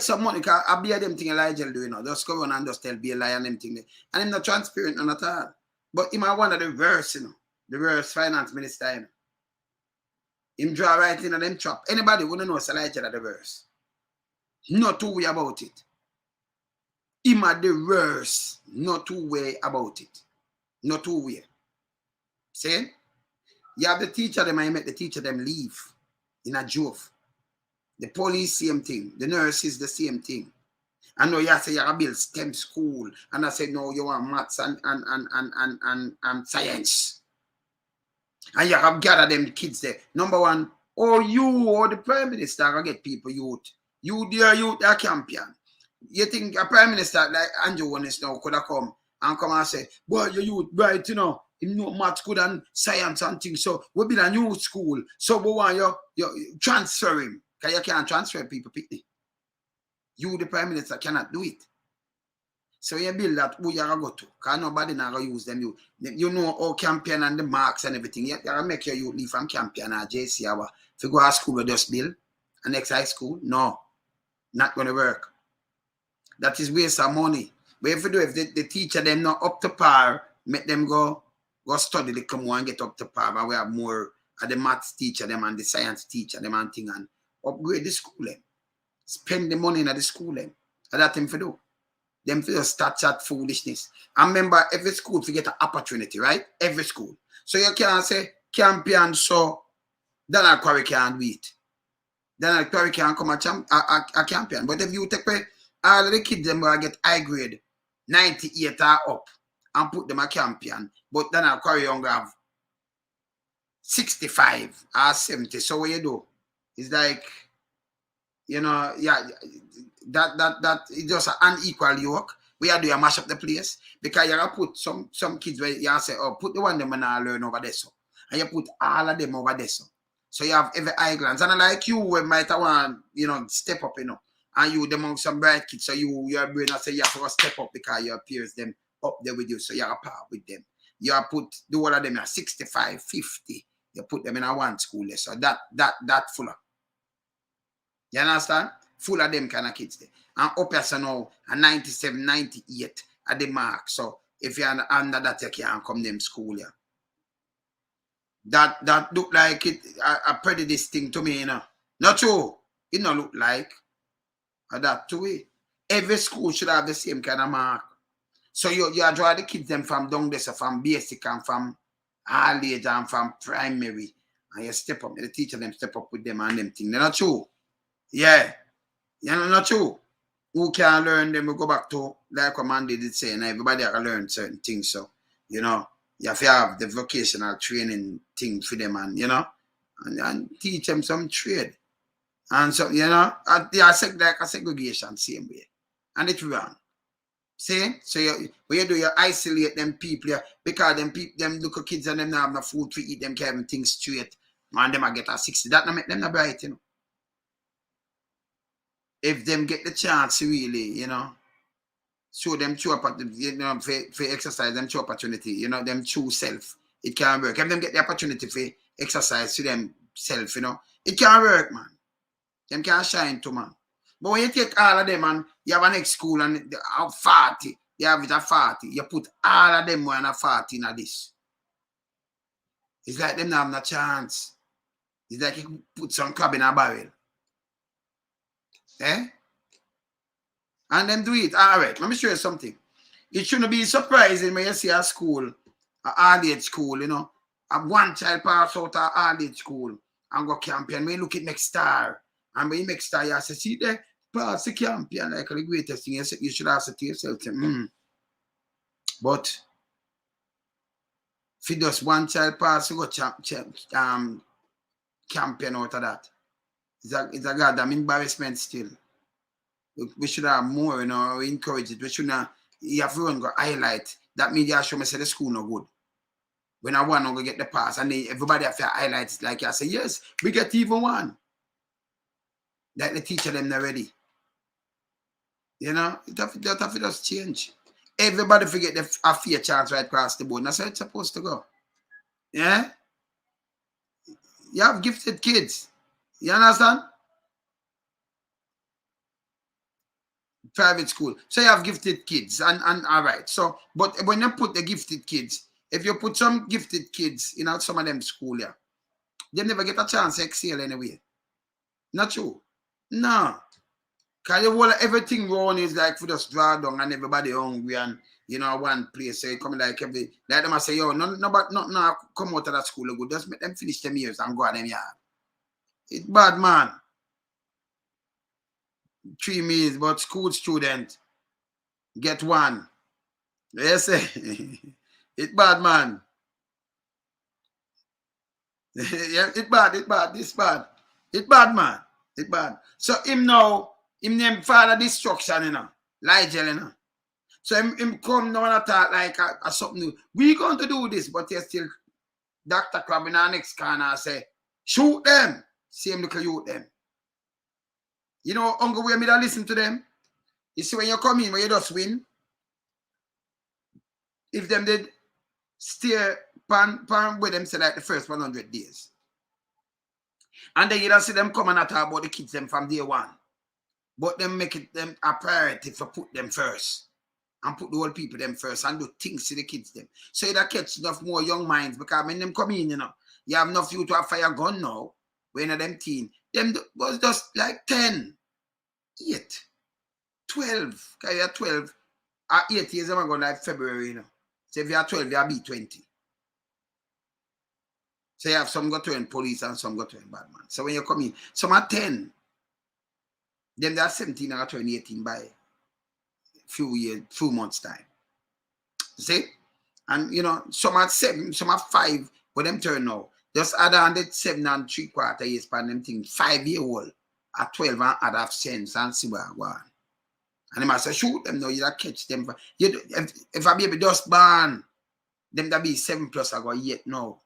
some money, because I bear them thing Elijah do, you know. Just go on and just tell be a lie and them thing. And him not transparent and at all. But him are one of the worst, you know. The worst finance minister, you know. Him draw right in and them trap. Anybody wouldn't know Elijah are the worst. Not two way about it. Him are the worst. Not two way about it. Not two way. See? You have the teacher them and you make the teacher them leave in a joke. The police, same thing. The nurses, the same thing. I know you say you have build STEM school, and I say no, you want maths and science. And you have gathered them kids there. Number one, or you or the prime minister gonna get people youth. You dear youth are champion. You think a prime minister like Andrew Holness now could have come and say, boy, your youth bright, you know. You know maths good and science and things. So we build a new school. So we want you transfer him. Because you can't transfer people, Pitney. You, the prime minister, cannot do it. So you build that who you're going to go to. Because nobody now going to use them. You know all campaign and the marks and everything. You got to make your youth leave from campaign or JC or if you go to school with just build a next high school. No. Not going to work. That is waste of money. But if you do, if the teacher them not up to par, make them go study, they come on and get up to par. And we have more of the maths teacher them and the science teacher them and thing and upgrade the school them. Spend the money in the school them. And that them for do. Them for start that foolishness. And remember, every school to get an opportunity, right? Every school. So you can't say champion, so Donald Quarry can't do it. Donald Quarry can't come a champion. But if you take away all of the kids them will get high grade, 98 or up, and put them a champion, but Donald Quarry young have 65 or 70. So what you do? It's like, you know, yeah, that is just an unequal yoke. We are doing mash up the place because you have put some kids where you say, oh, put the one them and I learn over there so. And you put all of them over there so. So you have every islands. And like you we might want, you know, step up, you know. And you among some bright kids. So your brain say you have to step up because your peers them up there with you. So you are part with them. You have put the all of them at 65, 50. You put them in a one school there. So that full of. You understand? Full of them kind of kids there. And up here now, a 97, 98 at the mark. So if you're under that, you can't come them school, yeah. That look like it a prejudice thing to me, you know. Not true. It don't look like that to it. Every school should have the same kind of mark. So you draw the kids them from down there, so from basic and from all age and from primary. And you step up, the teacher them step up with them and them things. They're not true. Yeah. You know, not true. Who can learn them, we go back to, like what Mandy did say, and everybody can learn certain things. So, you know, you have to have the vocational training thing for them, and, you know, and teach them some trade. And so, you know, they are like a segregation, same way. And it's wrong. See? So, when you do, you isolate them people, because them look at kids and them not have no food to eat, them can't even think straight, and them I get a 60. That not make them not bright, you know. if them get the chance to really, you know, show them true opportunity, you know, for exercise them true opportunity, you know, them true self, it can work. If them get the opportunity for exercise to themself, you know, it can work, man. Them can shine too, man. But when you take all of them and you have an next school and they have 40, you have it at 40, you put all of them one at 40 in this. It's like them not have no chance. It's like you put some crab in a barrel. Eh? And them do it. All right, let me show you something. It shouldn't be surprising when you see a school, an all-age school, you know, and one child pass out of all-age school and go campaign. When you look at next star, and when you make star, you say, see there, pass the campaign like the greatest thing. You should ask it to yourself. But if just one child pass, you go campaign out of that. It's a goddamn embarrassment still. We should have more, you know, encourage it. We should not, you have to go highlight. That means you show me say the school no good. When I want to get the pass, and then everybody have to highlight it like I say, yes, we get even one. Like the teacher them not ready. You know, it have to just change. Everybody forget a fair chance right across the board. That's how it's supposed to go. Yeah? You have gifted kids. You understand? Private school. So you have gifted kids and all right. So, but when you put the gifted kids, if you put some gifted kids in some of them school, yeah, they never get a chance to excel anyway. Not true. No. Because you hold everything wrong is like for just draw down and everybody hungry and you know one place. So you come like every like them I say, yo, no come out of that school good. Just make them finish them years and go at them yard. It's bad, man. 3 meals, but school student get one. Yes, it's bad, man. Yeah, it's bad, this bad. It's bad, man. It's bad. So him name father destruction, you know. Ligel, you know. So him come now and talk like a something new. We going to do this, but he still Dr. Crab in our next corner say, shoot them. Same little youth them. You know, Uncle Way me that listen to them. You see when you come in, when you just win, if them did steer pan with them say like the first 100 days. And then you don't see them come and talk about the kids them from day one. But them make it them a priority for put them first. And put the old people them first and do things to the kids them. So you don't catch enough more young minds because when them come in, you know, you have enough you to have fire gun now. When them teen, them was just like 10, 8, 12. Because you're 12. At 8 years, I'm going like February, you know. So if you're 12, you'll be 20. So you have some go turn police and some go turn bad man. So when you come in, some are 10. Then they're 17 and turn 18 by few months time. See? And you know, some are 7, some are 5, but them turn now. Just add 7 and 3/4 years for them thing. 5-year-old at 12 and add half sense and see where I go on. And they must say, shoot them now, you don't catch them. If a baby just born, them that be 7+, I go 8 now.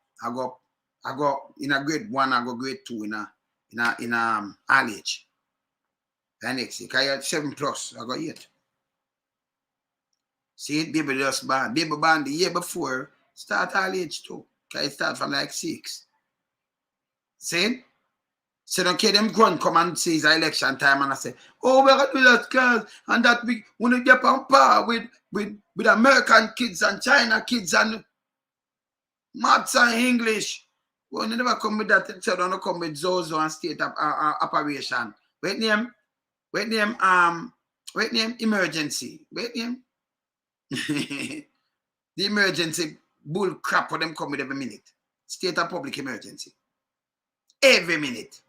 I go in a grade 1, I go grade 2 in all age. The next year, because you had 7+, I go 8. See it, baby just born. Baby born the year before, start all age too. Because it start from like 6. See? So don't care them go and come and say it's election time and I say, oh, we're gonna do that girls and that we want to get on par with American kids and China kids and maths and English. Well, you never come with that, so don't come with Zozo and state operation. Wait name emergency. Wait name. The emergency bull crap for them come with every minute. State of public emergency. Every minute.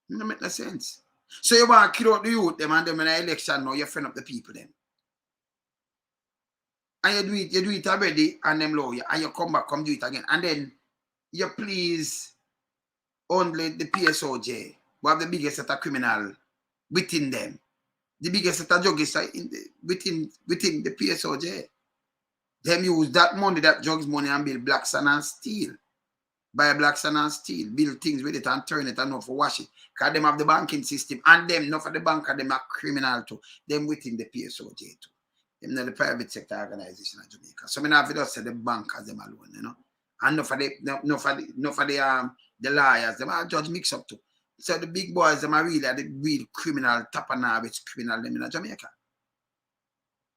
It don't make no sense. So you want to kill out the youth them and them in an election now, you friend up the people them. And you do it already and them lawyer and you come back, come do it again. And then you please only the PSOJ who have the biggest set of criminal within them. The biggest set of drugs within the PSOJ. Them use that money, that drugs money and build black sand and steel. buy black sand and steel, build things with it and turn it and not for wash it. Because them have the banking system and them, not for the bank, them are criminal too. Them within the PSOJ too. Them not the private sector organization in Jamaica. So I have to just say the bankers them alone, you know. And not for the lawyers, them are judge mix up too. So the big boys, them are really the real criminal, tapanabits criminal them in Jamaica.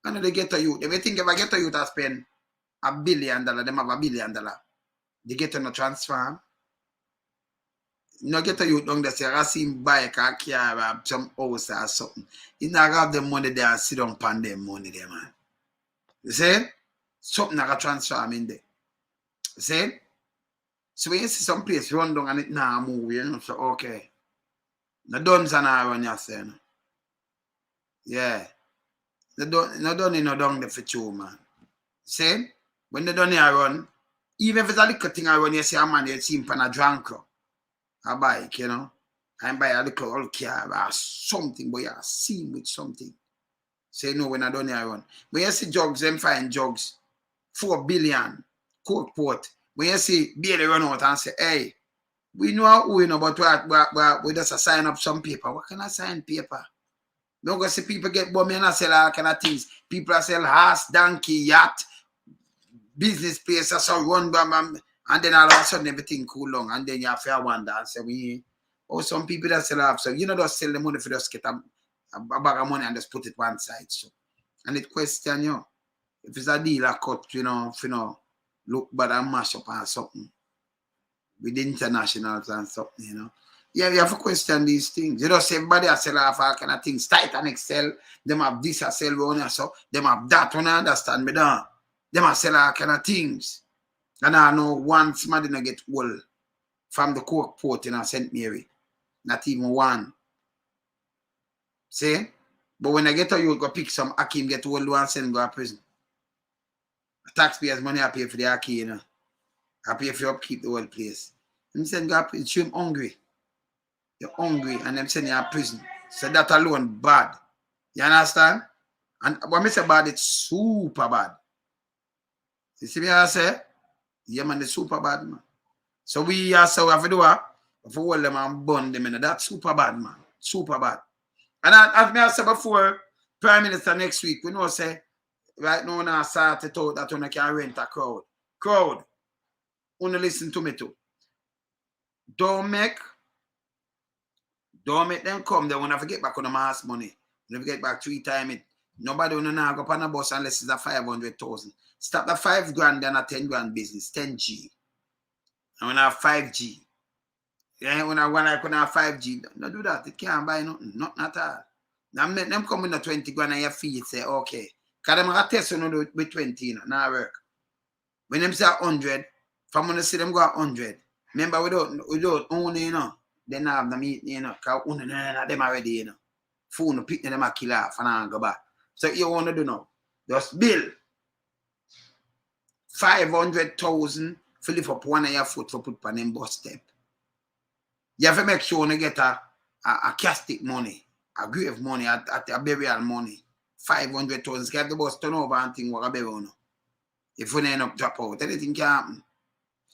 And they get to youth. If you think if I get to youth, I spend $1 billion, them have $1 billion. They get to no transfer. No get to youth down there say, I see him buy a car, some house or something. You not have the money there and sit down upon them money there, man. You see? Something like a transfer I'm in there. You see? So when you see some place run down and it now move, you know, so okay. The duns are not run yourself. Yeah. No done in no down there for you, man. See? When they done here run, even if it's a little thing I run, you see a man, you see him on a drunk a bike, you know. I buy a little old car or something, but you see him with something. Say no, when I done here run. When you see jugs, them find jugs, 4 billion, coke port. When you see Bailey run out and say, hey, we know who you know, but we just sign up some paper. What can I sign paper? Don't go see people get bummy and sell all kind of things. People sell horse, donkey, yacht, business places, so run bam, and then all of a sudden everything cool long, and then you have to wonder and say, some people that sell off, so you know just sell the money for just get a bag of money and just put it one side. So, and it question you, if it's a deal I cut, you know, look bad and mash up or something with internationals and something, you know. Yeah, you have to question these things. You know, everybody has sell off all kind of things. Titan Excel, them have this a sell one, so them have that one, understand me down. Them have sell all kind of things. And I know one somebody not get wool from the coke port in St. Mary. Not even one. See? But when I get to you, go pick some Akim, get wool and send go to prison. Taxpayers' money I pay for the Akim, you know. I pay for upkeep the whole place. And send go to prison. You're hungry. You're hungry and them send you to prison. So that alone bad. You understand? And when I say bad, it's super bad. You see me I say? Yeah, man, it's super bad, man. So we also have to do it. If we hold them and burn them, that's super bad, man. Super bad. And as I said before, Prime Minister next week, we know say, right now, I start it out that one can rent a crowd. Crowd, only listen to me too. Don't make them come. They want to get back on the mass money. They get back 3 times it. Nobody will not go on a bus unless it's a 500,000. Stop the 5 grand and a 10 grand business, 10G. And when I have 5G. Yeah, when I have 5G, don't do that. It can't buy nothing. Nothing at all. Now them come in the 20 grand and your fee say, okay. Because them have a test with 20, you know, now work. When them say 100, from when they see them go 100, remember without owning, you know, they not have them eating, you know, because owning them already, you know. Phone pick them a kill off and I go back. So you want to do now? Just bill 500,000 to lift up one of your foot for put on them bus step. You have to make sure you get a casket money, a grave money, a burial money. 500,000. Get the bus turn over and think what a burial. If you end up drop out, anything can happen.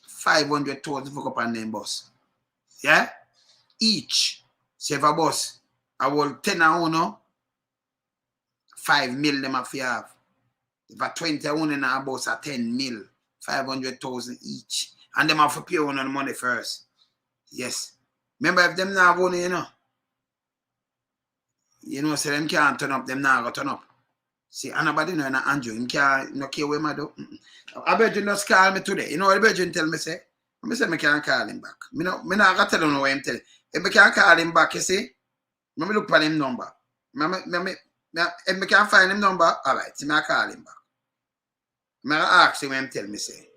500,000 for up on them bus. Yeah? Each. So if a bus, I will 10 owner, 5 mil them have to have. If a 20 owner in a bus are 10 mil, 500,000 each. And them have to pay on the money first. Yes. Remember if them not have money, you know, so them can't turn up, them not go turn up. See, anybody know Andrew, him can't no care where I do. I bet you just call me today. You know what the Virgin tell me say? I say I can't call him back. Me not gonna tell him what him tell. If I can't call him back, you see, let me look for him number. If I can't find him number, all right, so I call him back. I ask him what him tell me say.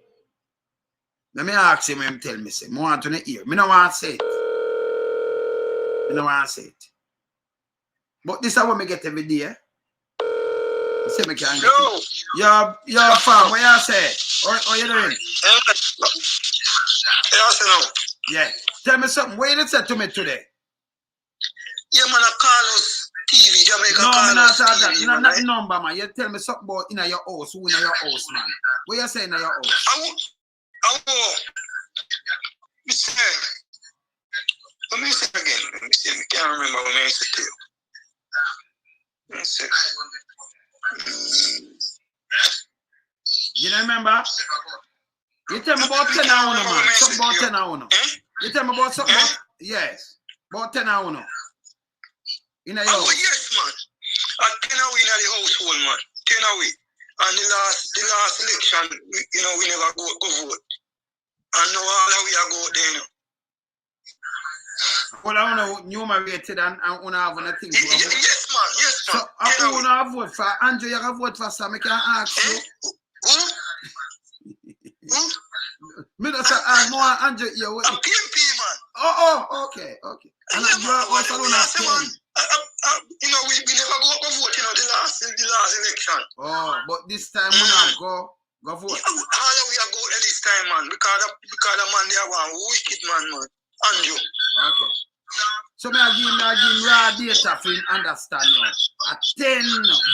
Let me ask him what him tell me say. I want to hear. I don't want to say it. I don't want to say it. But this is what I get every day. Say me can't get it. Yo, fam, what you say? What you doing? Yeah. Tell me something. What you said to me today? Yeah, man, I call us TV, Jamaica. No, I'm not talking that. You know, not the number, man. You tell me something about in your house. Who in your house, man? What you say in your house? Let me say again. Let me see. I can't remember what I said to you. Let me see. You don't remember? You tell me about 10 hours, man. Something about 10 hours. You tell me about something about, yes. About 10 hours. In a house. Oh, yes, man. At 10 hours in the household, man. 10 hours. And the last election, we never go vote. And now all we are go there, Well, I want to numerated and I want to have anything. Yes, man. So, I want to vote for Andrew. You can vote for Sam. I can ask you. Me just ask more Andrew. I'm PMP, man. Oh, okay. And you are also alone as 10. We never go vote, the last election. Oh, but this time we not go vote. All we are go at this time, man, because the man there one wicked man. Andrew. Okay. So I give raw data for him understand now. At 10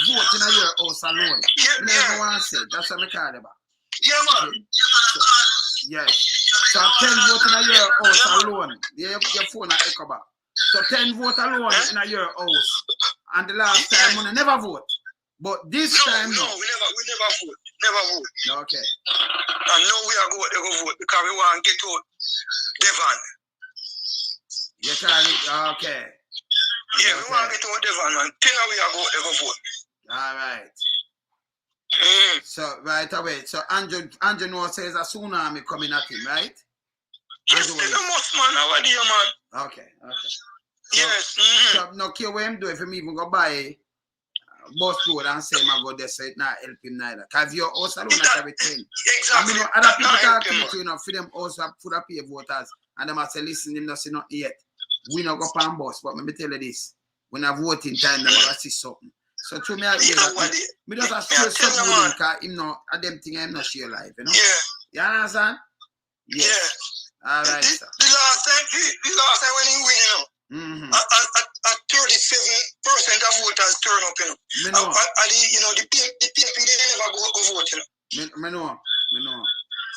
vote in a year house alone. Never want to say. That's what I call it about. Yeah, man. Yes. So 10 vote in a year house alone. Your phone at echo back. So 10 vote alone in a year house. And the last time we never vote. But this time no, we never vote. Never vote. Okay. And now we are going to go vote because we want to get out Devon. You can okay. Yeah, we want to get out Devon, man. Till we are going to go vote. All right. So right away. So Andrew knows says a tsunami coming at him, right? Yes, the most man over there, man. Okay. So, yes. So no care what him do if him even go buy bus road and say I go there, so it not help him neither. Cause your house alone at everything. Exactly. I mean, other people talk to you, for them also put up pay voters and them say listen, them not see nothing yet. We not go pan bus, but let me tell you this. When I voting time, them I see something. So to me, I hear that me just share something with him because him not a them thing I'm not share life, you know? Yeah. You understand? Yes. Yeah. All right, sir. The last time when he win, at 37% of voters turn up, Me know. The PMP they never go vote, Me know.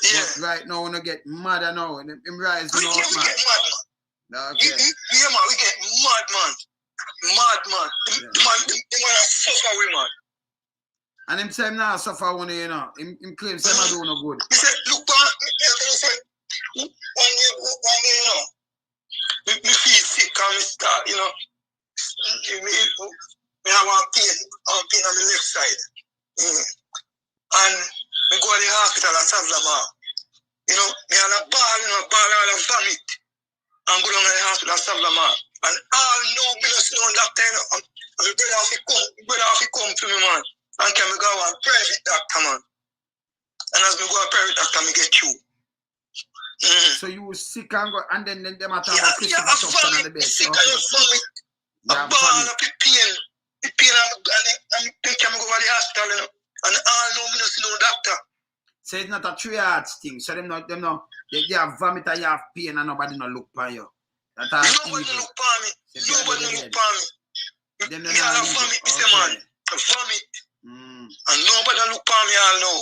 Yeah. But right now, we get mad now. Him rise, We get mad, man. Okay. Yeah, man, we get mad, man. The man suffer with, man. And him say him now suffer when him claims him I do no good. He said, look, man, one year, me feel sick and me start, me have one pain on the left side. And me go to the hospital at Savlamar. Me have a ball, all of vomit. And go down to the hospital at Savlamar. And all no business on doctor, and the brother have to come to me, man. And can me go to a private doctor, man. And as me go to a private doctor, me get you. So you were sick and go, and then them at vomit. Sick and you vomit. A ball of pain. The pain and can me go to the hospital, and all no business no doctor. So it's not a triage thing. So them they have vomit and you have pain and nobody no look for you. Nobody look for me. Nobody look for me. Me all have vomit, Mr. Man. Vomit. And nobody look for me all now.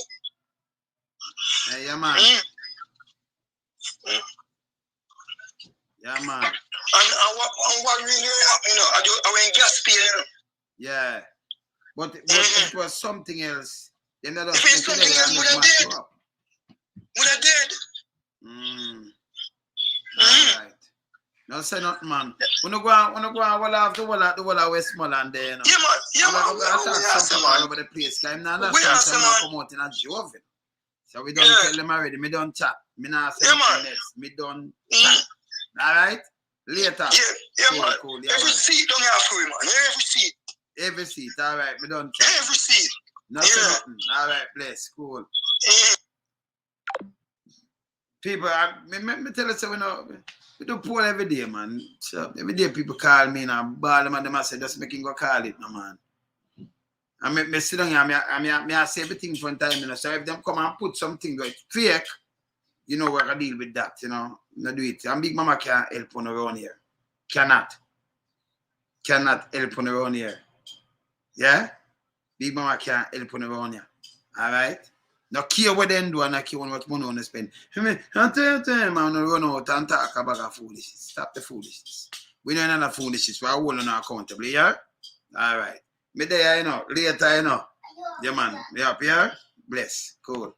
Hey, yeah, man. Yeah, man. And what really happened, I went gas pain, Yeah. But it was something else. If it's something else, would have dead. Would have dead. All right. No say nothing, man. When you go on, the wall of Westmoreland there, Yeah, man. Yeah, man. All over the place. Because I'm not come out in a joven. So we don't tell them already. Me don't chat. Me not say nothing else. Me don't chat. All right? Later. Yeah, man. Every seat don't have free, man. Every seat. All right. Me don't chat. Every seat. Nothing. All right, bless. Cool. People, me tell you something. We do poll every day, man. So every day people call me and ball them and them say just making go call it, no man. And me sit down here, I say everything for time, So if them come and put something like fake, we're gonna deal with that, No do it. And Big Mama can't help on around here. Cannot help on around here. Yeah? Big Mama can't help on around here. Alright? No care what they do and no care what money on spend. I mean, I tell you, man, run out and talk about foolishness. Stop the foolishness. We don't have foolishness. We're holding our accountable, yeah? All right. Me there, you know. Later, you know. Yeah, man. Yeah, Pierre. Bless. Cool.